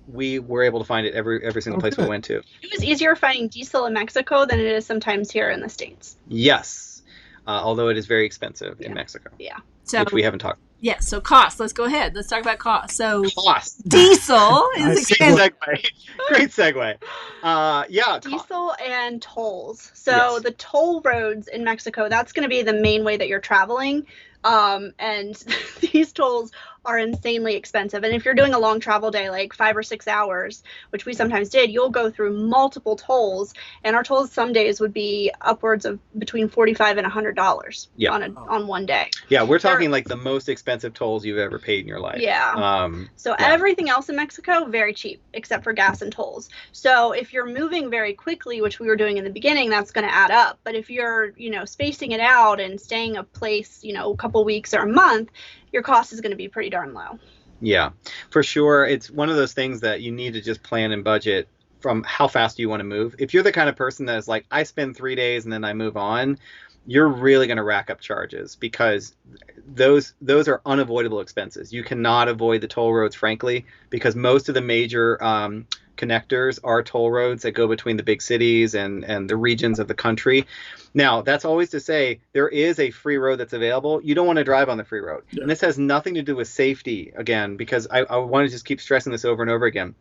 We were able to find it every single place we went to. It was easier finding diesel in Mexico than it is sometimes here in the States. Yes. Although it is very expensive in Mexico. Yeah. So, which we haven't talked about. Yeah, so cost. Let's go ahead. Let's talk about cost. So cost. Diesel is expensive. Great segue. Diesel and tolls. So the toll roads in Mexico, that's going to be the main way that you're traveling. And these tolls are insanely expensive. And if you're doing a long travel day, like 5 or 6 hours, which we sometimes did, you'll go through multiple tolls. And our tolls some days would be upwards of between $45 and $100 on one day. Yeah, we're talking like the most expensive tolls you've ever paid in your life. Yeah. Everything else in Mexico, very cheap, except for gas and tolls. So if you're moving very quickly, which we were doing in the beginning, that's going to add up. But if you're, spacing it out and staying a place, a couple weeks or a month, your cost is going to be pretty darn low. Yeah, for sure. It's one of those things that you need to just plan and budget from how fast you want to move. If you're the kind of person that is like, I spend 3 days and then I move on, you're really going to rack up charges because those are unavoidable expenses. You cannot avoid the toll roads, frankly, because most of the major connectors are toll roads that go between the big cities and the regions of the country. Now, that's always to say there is a free road that's available. You don't want to drive on the free road. Yeah. And this has nothing to do with safety, again, because I want to just keep stressing this over and over again.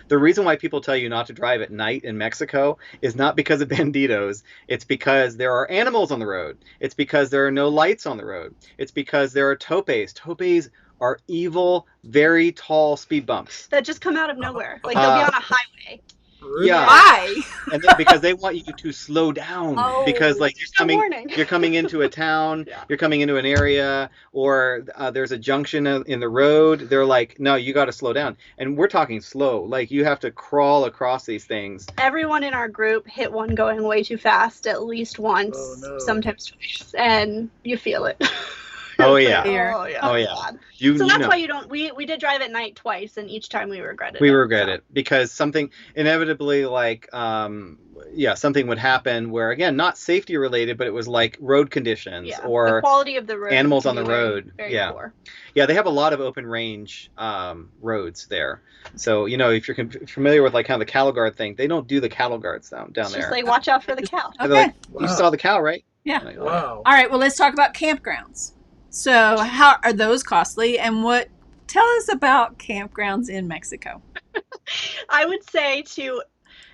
The reason why people tell you not to drive at night in Mexico is not because of banditos. It's because there are animals on the road. It's because there are no lights on the road. It's because there are topes. Topes are evil, very tall speed bumps that just come out of nowhere. Like they'll be on a highway. Yeah. Why? And then, because they want you to slow down because like you're coming into a town, you're coming into an area, or there's a junction in the road. They're like, no, you got to slow down. And we're talking slow. Like you have to crawl across these things. Everyone in our group hit one going way too fast at least once, sometimes twice, and you feel it. Oh yeah. Oh yeah. So that's why you don't. We did drive at night twice, and each time we regretted it. We regret it because something inevitably something would happen where, again, not safety related, but it was like road conditions or the quality of the road, animals on the road. Very poor. Yeah, they have a lot of open range roads there. So if you're familiar with like kind of the cattle guard thing, they don't do the cattle guards down there. Just like watch out for the cow. Okay. Like, you saw the cow, right? Yeah. Wow. All right. Well, let's talk about campgrounds. So how are those costly, and tell us about campgrounds in Mexico? I would say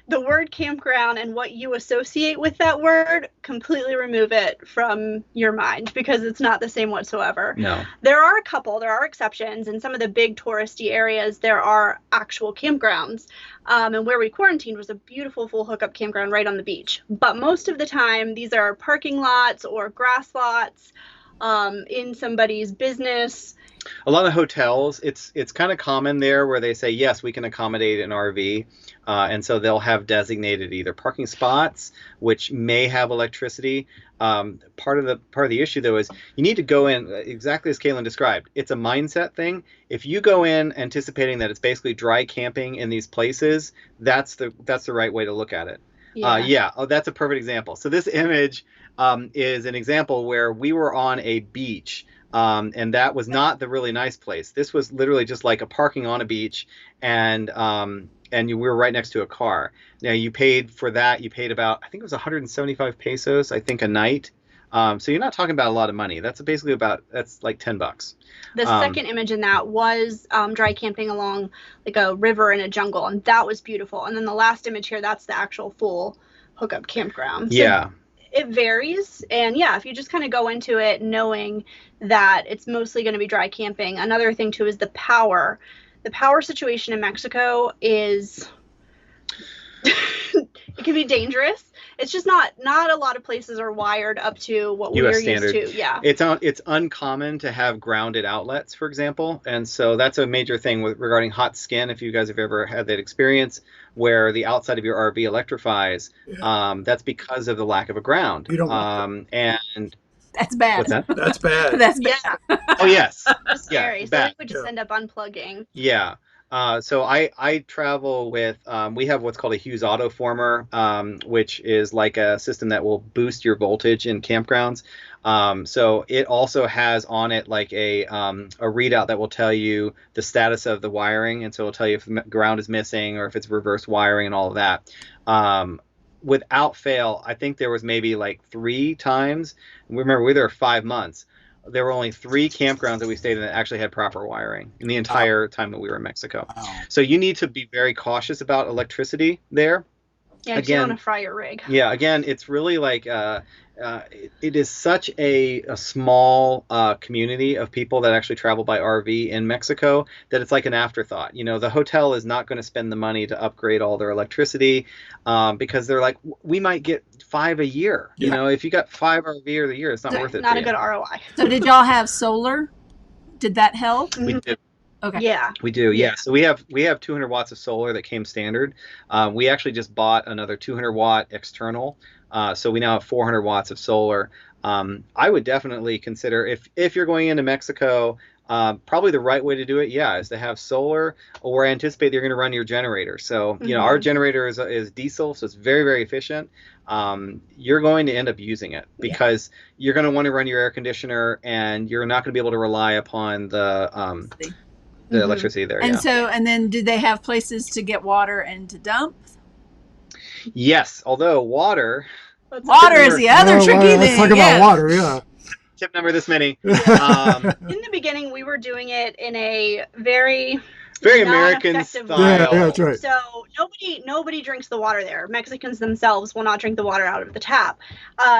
the word campground and what you associate with that word, completely remove it from your mind because it's not the same whatsoever. No. There are exceptions. In some of the big touristy areas, there are actual campgrounds. And where we quarantined was a beautiful full hookup campground right on the beach. But most of the time, these are parking lots or grass lots. In somebody's business. A lot of hotels, it's kind of common there where they say, yes, we can accommodate an RV. And so they'll have designated either parking spots, which may have electricity. Part of the issue, though, is you need to go in exactly as Katelyn described. It's a mindset thing. If you go in anticipating that it's basically dry camping in these places, that's the right way to look at it. Yeah. That's a perfect example. So this image is an example where we were on a beach, and that was not the really nice place. This was literally just like a parking on a beach, and we were right next to a car. Now you paid for that. You paid about, I think it was 175 pesos, I think, a night. So you're not talking about a lot of money. That's basically that's like $10. The second image in that was dry camping along like a river in a jungle, and that was beautiful. And then the last image here, that's the actual full hookup campground. So it varies. And if you just kind of go into it knowing that it's mostly going to be dry camping. Another thing too is the power. The power situation in Mexico is it can be dangerous. it's just not a lot of places are wired up to what US we're standard. used to. Yeah. It's uncommon to have grounded outlets, for example, and so that's a major thing regarding hot skin. If you guys have ever had that experience where the outside of your RV electrifies, that's because of the lack of a ground. You don't want and That's bad. what's that? That's bad. That's bad. Oh yes, It's scary. So bad. we would just end up unplugging. Yeah. So I travel with, we have what's called a Hughes Auto Former, which is like a system that will boost your voltage in campgrounds. So it also has on it like a readout that will tell you the status of the wiring. And so it'll tell you if the ground is missing or if it's reverse wiring and all of that. Without fail, I think there was maybe like 3 times. Remember, we were there 5 months. There were only 3 campgrounds that we stayed in that actually had proper wiring in the entire time that we were in Mexico. Wow. So you need to be very cautious about electricity there. Yeah, you don't want to fry your rig. Yeah, again, it's really like it is such a small community of people that actually travel by RV in Mexico that it's like an afterthought. You know, the hotel is not going to spend the money to upgrade all their electricity because they're like, we might get 5 a year. Yeah. You know, if you got 5 RV a year, it's not worth it. Not for a you. good ROI. So did y'all have solar? Did that help? We did. Okay. Yeah. We do, yeah. So we have 200 watts of solar that came standard. We actually just bought another 200 watt external. So we now have 400 watts of solar. I would definitely consider if you're going into Mexico, probably the right way to do it, is to have solar or anticipate that you're going to run your generator. So, you know, our generator is diesel, so it's very, very efficient. You're going to end up using it because you're going to want to run your air conditioner and you're not going to be able to rely upon the electricity there. And and then did they have places to get water and to dump? Yes, although water Water is the other tricky thing. Let's talk about water, yeah. Tip number this many. In the beginning, we were doing it in a very American non-effective style. way. Yeah, that's right. So nobody drinks the water there. Mexicans themselves will not drink the water out of the tap.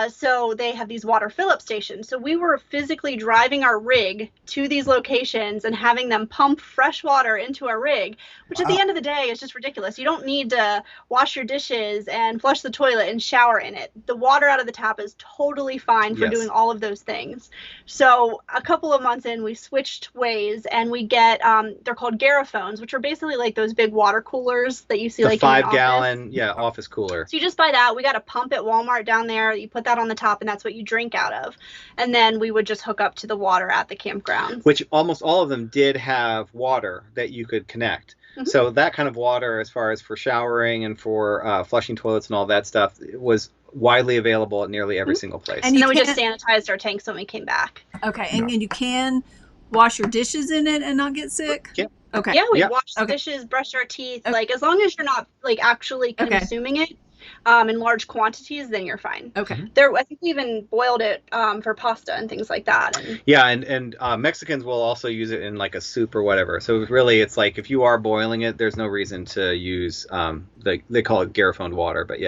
So they have these water fill-up stations. So we were physically driving our rig to these locations and having them pump fresh water into our rig, which at the end of the day is just ridiculous. You don't need to wash your dishes and flush the toilet and shower in it. The water out of the tap is totally fine for doing all of those things. So a couple of months in, we switched ways and we get, they're called Garaphones, which are basically like those big water coolers that you see the like 5 in gallon office cooler. So you just buy that. We got a pump at Walmart down there. You put that on the top and that's what you drink out of. And then we would just hook up to the water at the campground. Which almost all of them did have water that you could connect. So that kind of water, as far as for showering and for flushing toilets and all that stuff, was widely available at nearly every single place. And then we just sanitized our tanks when we came back. Okay, and you can wash your dishes in it and not get sick? Yeah. Okay. Yeah, we wash the dishes, brush our teeth. Like, as long as you're not like actually consuming it in large quantities, then you're fine. Okay. I think we even boiled it for pasta and things like that. And Mexicans will also use it in like a soup or whatever. So really, it's like if you are boiling it, there's no reason to use they call it Garafone water, but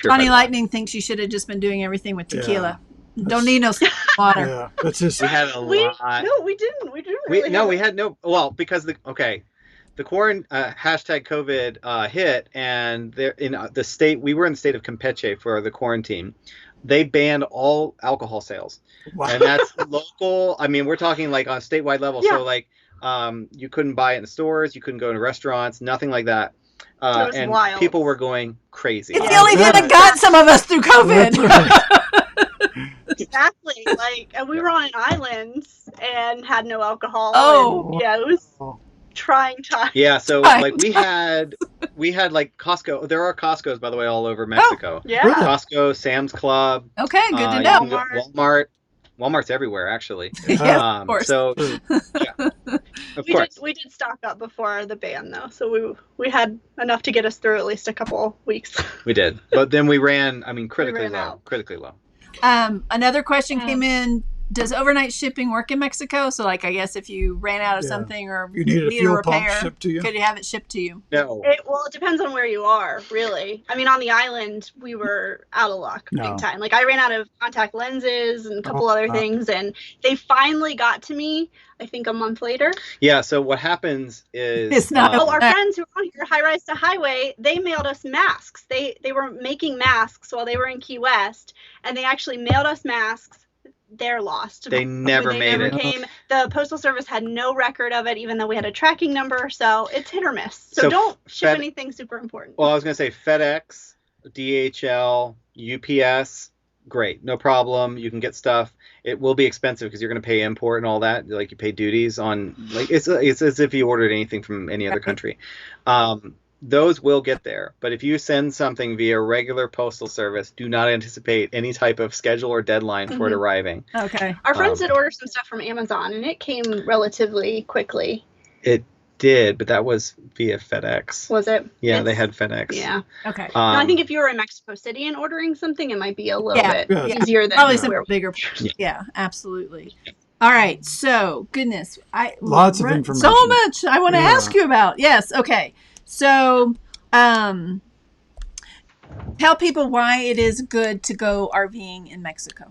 Johnny Lightning thinks you should have just been doing everything with tequila. Don't need no water. Yeah, that's just. We had a lot. No, we didn't. We didn't. Really we had no. Well, because the hashtag COVID hit, and there in the state, we were in the state of Campeche for the quarantine. They banned all alcohol sales, and that's local. I mean, we're talking like on a statewide level. So like, you couldn't buy it in the stores, you couldn't go to restaurants, nothing like that. And wild. People were going crazy. It's the only thing that got some of us through COVID. Exactly. Like, and we were on an island and had no alcohol. Oh. And, it was trying time. Yeah. So like we had like Costco. There are Costco's, by the way, all over Mexico. Yeah. Costco, Sam's Club. Okay, good to know. Walmart. Walmart's everywhere, actually. Yeah, of course. So, of course. We did stock up before the ban, though, so we had enough to get us through at least a couple weeks. We did, but then we ran. I mean, critically low. out. Critically low. Another question came in. does overnight shipping work in Mexico? So, like, I guess if you ran out of something or you needed a fuel pump repair, shipped to you, could you have it shipped to you? No. Well, it depends on where you are, really. I mean, on the island, we were out of luck big time. Like, I ran out of contact lenses and a couple other things, and they finally got to me, I think, a month later. Yeah, so what happens is... It's not our friends who are on here, High Rise to Highway, they mailed us masks. They were making masks while they were in Key West, and they actually mailed us masks. They're lost. They never made it. Came. The Postal Service had no record of it, even though we had a tracking number. So it's hit or miss. So don't ship anything super important. Well, I was going to say FedEx, DHL, UPS, great. No problem. You can get stuff. It will be expensive because you're going to pay import and all that. Like, you pay duties on, like, it's as if you ordered anything from any other country. Those will get there. But if you send something via regular postal service, do not anticipate any type of schedule or deadline for it arriving. Okay. Our friends had ordered some stuff from Amazon, and it came relatively quickly. It did, but that was via FedEx. Was it? Yeah, they had FedEx. Yeah. Okay. Now, I think if you were in Mexico City and ordering something, it might be a little bit easier than probably some bigger. Yeah, absolutely. All right. So, goodness, lots of information. So much I want to ask you about. Yes. Okay. So, tell people why it is good to go RVing in Mexico.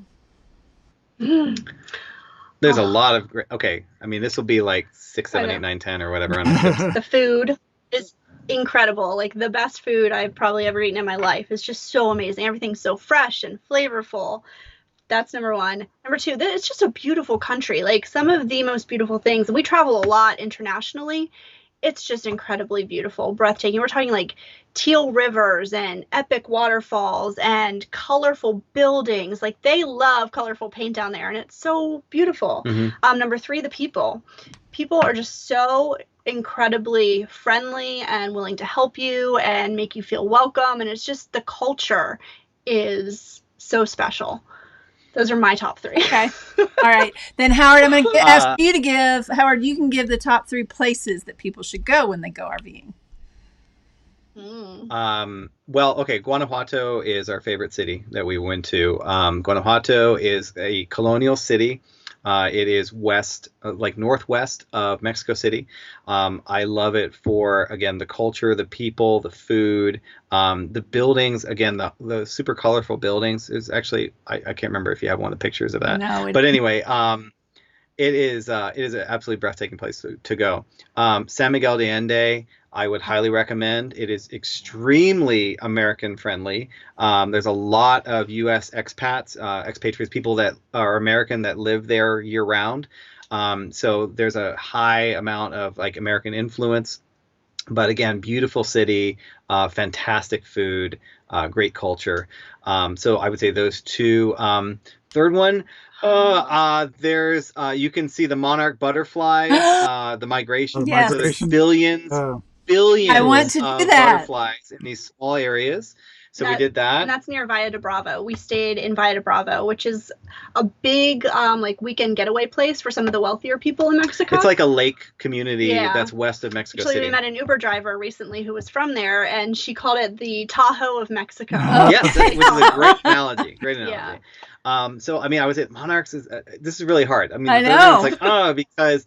There's a lot of great. Okay, I mean, this will be like 6, 7, 8, 9, 10 or whatever. The food is incredible. Like, the best food I've probably ever eaten in my life. It's just so amazing. Everything's so fresh and flavorful. That's number one. Number two, it's just a beautiful country. Like, some of the most beautiful things. We travel a lot internationally. It's just incredibly beautiful, breathtaking. We're talking like teal rivers and epic waterfalls and colorful buildings. Like, they love colorful paint down there, and it's so beautiful. Number three, the people. People are just so incredibly friendly and willing to help you and make you feel welcome. And it's just, the culture is so special. Those are my top three. Okay. All right. Then, Howard, I'm going to ask you to give, Howard, you can give the top 3 places that people should go when they go RVing. Well, okay, Guanajuato is our favorite city that we went to. Guanajuato is a colonial city. It is west, like northwest of Mexico City. I love it for, again, the culture, the people, the food, the buildings. Again, the super colorful buildings is actually, I can't remember if you have one of the pictures of that. No, but anyway, it is an absolutely breathtaking place to go. San Miguel de Allende, I would highly recommend. It is extremely American friendly. There's a lot of U.S. expats, expatriates, people that are American that live there year round. So there's a high amount of like American influence. But again, beautiful city, fantastic food, great culture. So I would say those two. Third one, there's you can see the monarch butterflies, the migration. Yes. So there's billions. I want to do that. Butterflies in these small areas. So we did that. And that's near Valle de Bravo. We stayed in Valle de Bravo, which is a big like weekend getaway place for some of the wealthier people in Mexico. It's like a lake community that's west of Mexico City. City. We met an Uber driver recently who was from there, and she called it the Tahoe of Mexico. Yes, which is a great analogy. Great analogy. Yeah. So, I mean, I was at Monarchs. This is really hard. I mean, I know. It's like, because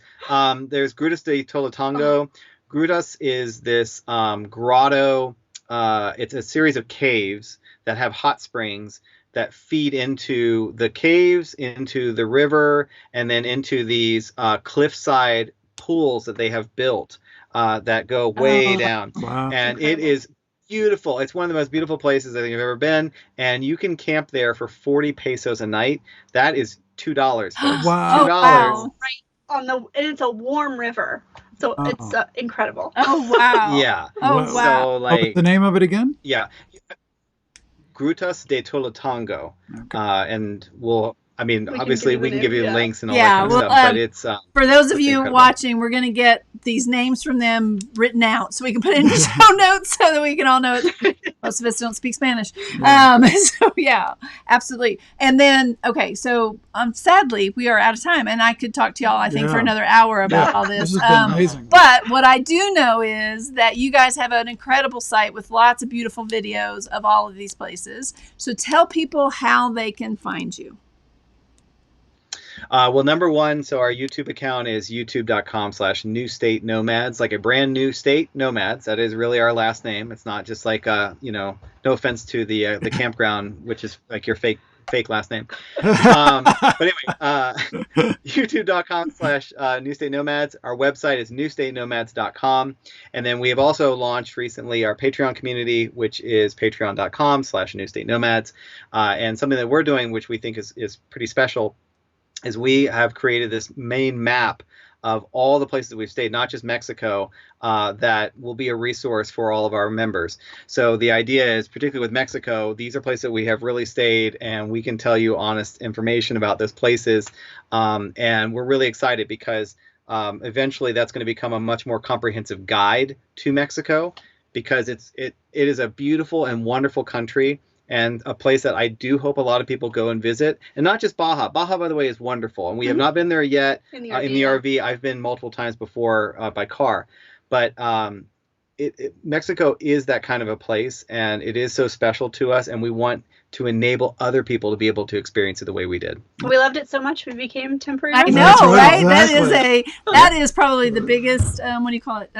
there's Grutas de Tolotongo. Grutas is this grotto. It's a series of caves that have hot springs that feed into the caves, into the river, and then into these cliffside pools that they have built that go way down. Wow. And it is beautiful. It's one of the most beautiful places I think I've ever been. And you can camp there for 40 pesos a night. That is $2. Folks. Wow. $2. Wow. Right and it's a warm river. So it's incredible. Oh, wow. Yeah. Oh, wow. So, like, the name of it again? Yeah. Grutas de Tolotongo. Okay. And obviously we can give you links and all that kind of stuff. But it's for those of you watching, we're going to get these names from them written out so we can put it in the show notes so that we can all know it. Most of us don't speak Spanish. So yeah, absolutely. And then, okay, so sadly we are out of time, and I could talk to y'all, I think, for another hour about all this. This has been amazing. But what I do know is that you guys have an incredible site with lots of beautiful videos of all of these places. So tell people how they can find you. Well, number one, so our YouTube account is youtube.com/Newstate Nomads, like a brand new state nomads. That is really our last name. It's not just like, no offense to the campground, which is like your fake last name. But anyway, youtube.com/Newstate Nomads. Our website is newstatenomads.com. And then we have also launched recently our Patreon community, which is patreon.com/Newstate Nomads. And something that we're doing, which we think is pretty special, is we have created this main map of all the places we've stayed, not just Mexico, that will be a resource for all of our members. So the idea is, particularly with Mexico, these are places that we have really stayed, and we can tell you honest information about those places. And we're really excited because eventually that's going to become a much more comprehensive guide to Mexico, because it is a beautiful and wonderful country, and a place that I do hope a lot of people go and visit. And not just Baja. Baja, by the way, is wonderful. And we have not been there yet in the RV. I've been multiple times before by car. But Mexico is that kind of a place, and it is so special to us. And we want to enable other people to be able to experience it the way we did. We loved it so much we became temporary I residents. know, right? Exactly. That is probably the biggest, what do you call it?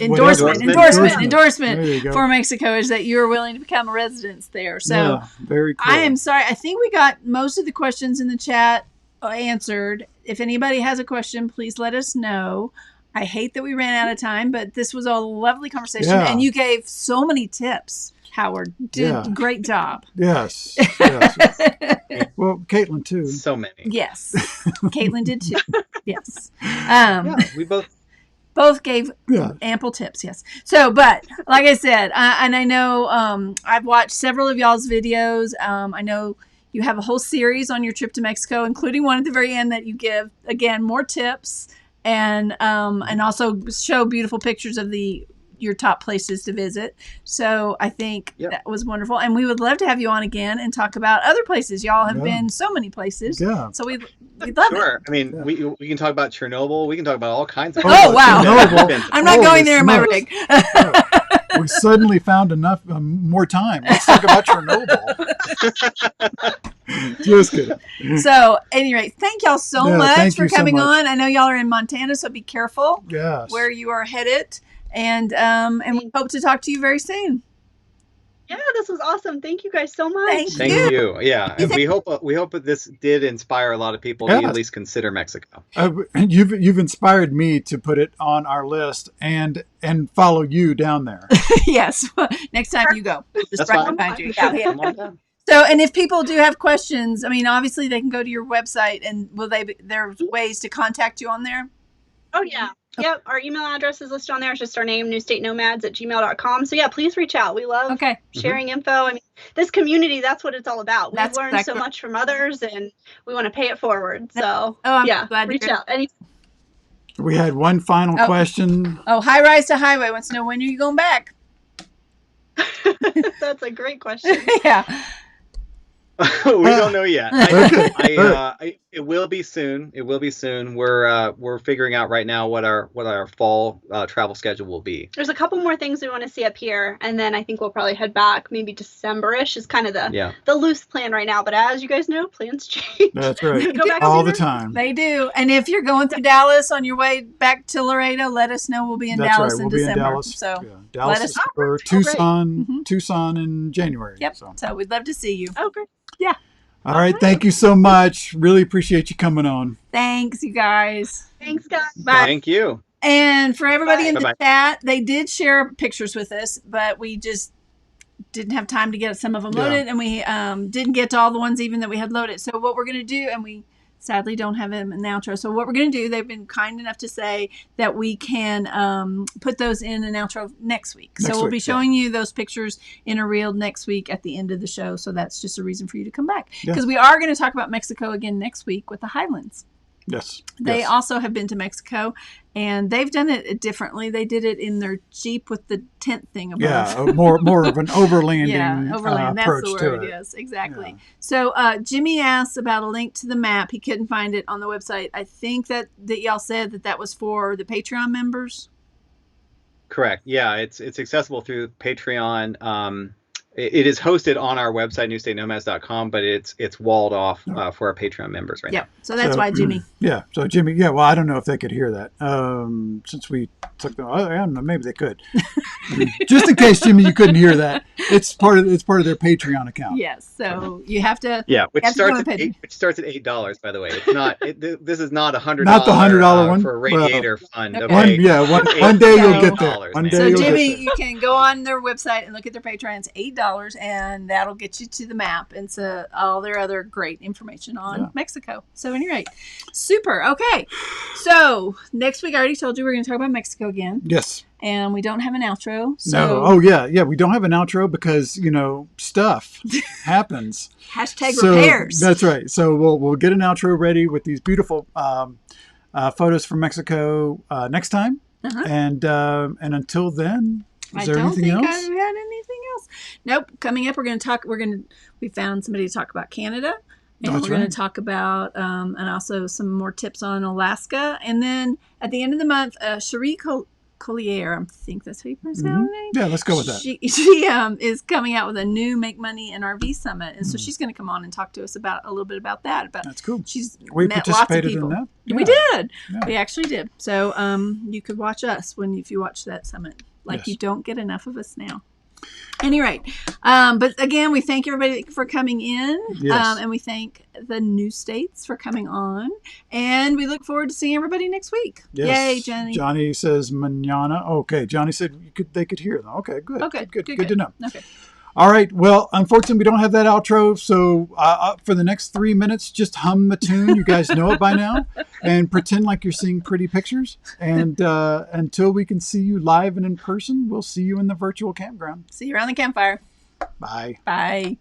Endorsement There you go. for Mexico, is that you're willing to become a resident there. So yeah, very cool. I am sorry. I think we got most of the questions in the chat answered. If anybody has a question, please let us know. I hate that we ran out of time, but this was a lovely conversation, and you gave so many tips. Howard did a great job. Yes. Well, Katelyn too. So many. Yes, Katelyn did too. Yes. We both gave ample tips, yes. So, but like I said, and I know I've watched several of y'all's videos. I know you have a whole series on your trip to Mexico, including one at the very end that you give, again, more tips and also show beautiful pictures of your top places to visit. So I think that was wonderful. And we would love to have you on again and talk about other places. Y'all have been so many places. Yeah. So we'd love it. I mean, we can talk about Chernobyl. We can talk about all kinds of Oh, wow. I'm not going there in my rig. We suddenly found enough more time. Let's talk about Chernobyl. Just kidding. So, at any rate, thank y'all so much for coming on. I know y'all are in Montana, so be careful where you are headed. And we hope to talk to you very soon. Yeah, this was awesome. Thank you guys so much. Thank you. Yeah, and we hope that this did inspire a lot of people to at least consider Mexico. You've inspired me to put it on our list and follow you down there. Yes, next time you go, just right behind you. Yeah. So, and if people do have questions, I mean, obviously they can go to your website, and there's ways to contact you on there? Oh, yeah. Yep. Our email address is listed on there. It's just our name, newstatenomads@gmail.com. So, yeah, please reach out. We love sharing info. I mean, this community, that's what it's all about. We've learned so much from others, and we want to pay it forward. So, glad reach out. We had one final question. Oh, High Rise to Highway wants to know, when are you going back? That's a great question. Yeah. We don't know yet. It will be soon. It will be soon. We're figuring out right now what our fall travel schedule will be. There's a couple more things we want to see up here, and then I think we'll probably head back. Maybe December-ish is kind of the loose plan right now. But as you guys know, plans change. That's right. All the time. They do. And if you're going through Dallas on your way back to Laredo, let us know. We'll be in Dallas in December. Dallas. So Dallas or Tucson, Tucson in January. Yep. So we'd love to see you. Oh, great. Yeah. All right. Thank you so much. Really appreciate you coming on. Thanks, you guys. Thanks, guys. Bye. Thank you. And for everybody in the chat, they did share pictures with us, but we just didn't have time to get some of them loaded, and we didn't get to all the ones even that we had loaded. So what we're going to do, and we sadly don't have them in the outro. So what we're going to do, they've been kind enough to say that we can put those in an outro next week. So we'll be showing you those pictures in a reel next week at the end of the show. So that's just a reason for you to come back, because we are going to talk about Mexico again next week with the Highlands. Yes. They also have been to Mexico, and they've done it differently. They did it in their Jeep with the tent thing above. Yeah, more of an overlanding overland. That's approach the word. to it. Yes, exactly. Yeah. So Jimmy asked about a link to the map. He couldn't find it on the website. I think that y'all said that was for the Patreon members. Correct. Yeah, it's accessible through Patreon. it is hosted on our website, newstatenomads.com, but it's walled off for our Patreon members right now. So that's why Jimmy. Yeah. So Jimmy. Yeah. Well, I don't know if they could hear that. Since we took the, I don't know. Maybe they could. Just in case, Jimmy, you couldn't hear that. It's part of their Patreon account. Yes. So you have to. Yeah, which starts at $8, by the way. It's not. This is not $100. Not the $100 one for a radiator fund. Okay. One day you'll get there. One day So you'll Jimmy, get there. you can go on their website and look at their Patreon. It's $8, and that'll get you to the map and to all their other great information on Mexico. So anyway, super. Okay. So next week, I already told you we're going to talk about Mexico again. Yes. And we don't have an outro. So No. Oh yeah. We don't have an outro because stuff happens. #repairs. That's right. So we'll get an outro ready with these beautiful photos from Mexico next time. And until then, is there anything else? I don't think I had anything else. Nope. Coming up, we found somebody to talk about Canada. And we're going to talk about, and also some more tips on Alaska. And then at the end of the month, Cherie Collier, I think that's how you pronounce her name. Yeah, let's go with that. She is coming out with a new Make Money in RV Summit. And so she's going to come on and talk to us a little bit about that. That's cool. We met lots of people. In that? Yeah. We did. Yeah. We actually did. So you could watch us if you watch that summit. You don't get enough of us now. Any rate, but again, we thank everybody for coming in, and we thank the Newstates for coming on, and we look forward to seeing everybody next week. Yes. Yay, Johnny! Johnny says mañana. Okay, Johnny said they could hear them. Okay, good. Okay, good to know. Okay. All right. Well, unfortunately, we don't have that outro. So for the next 3 minutes, just hum the tune. You guys know it by now. And pretend like you're seeing pretty pictures. And until we can see you live and in person, we'll see you in the virtual campground. See you around the campfire. Bye. Bye.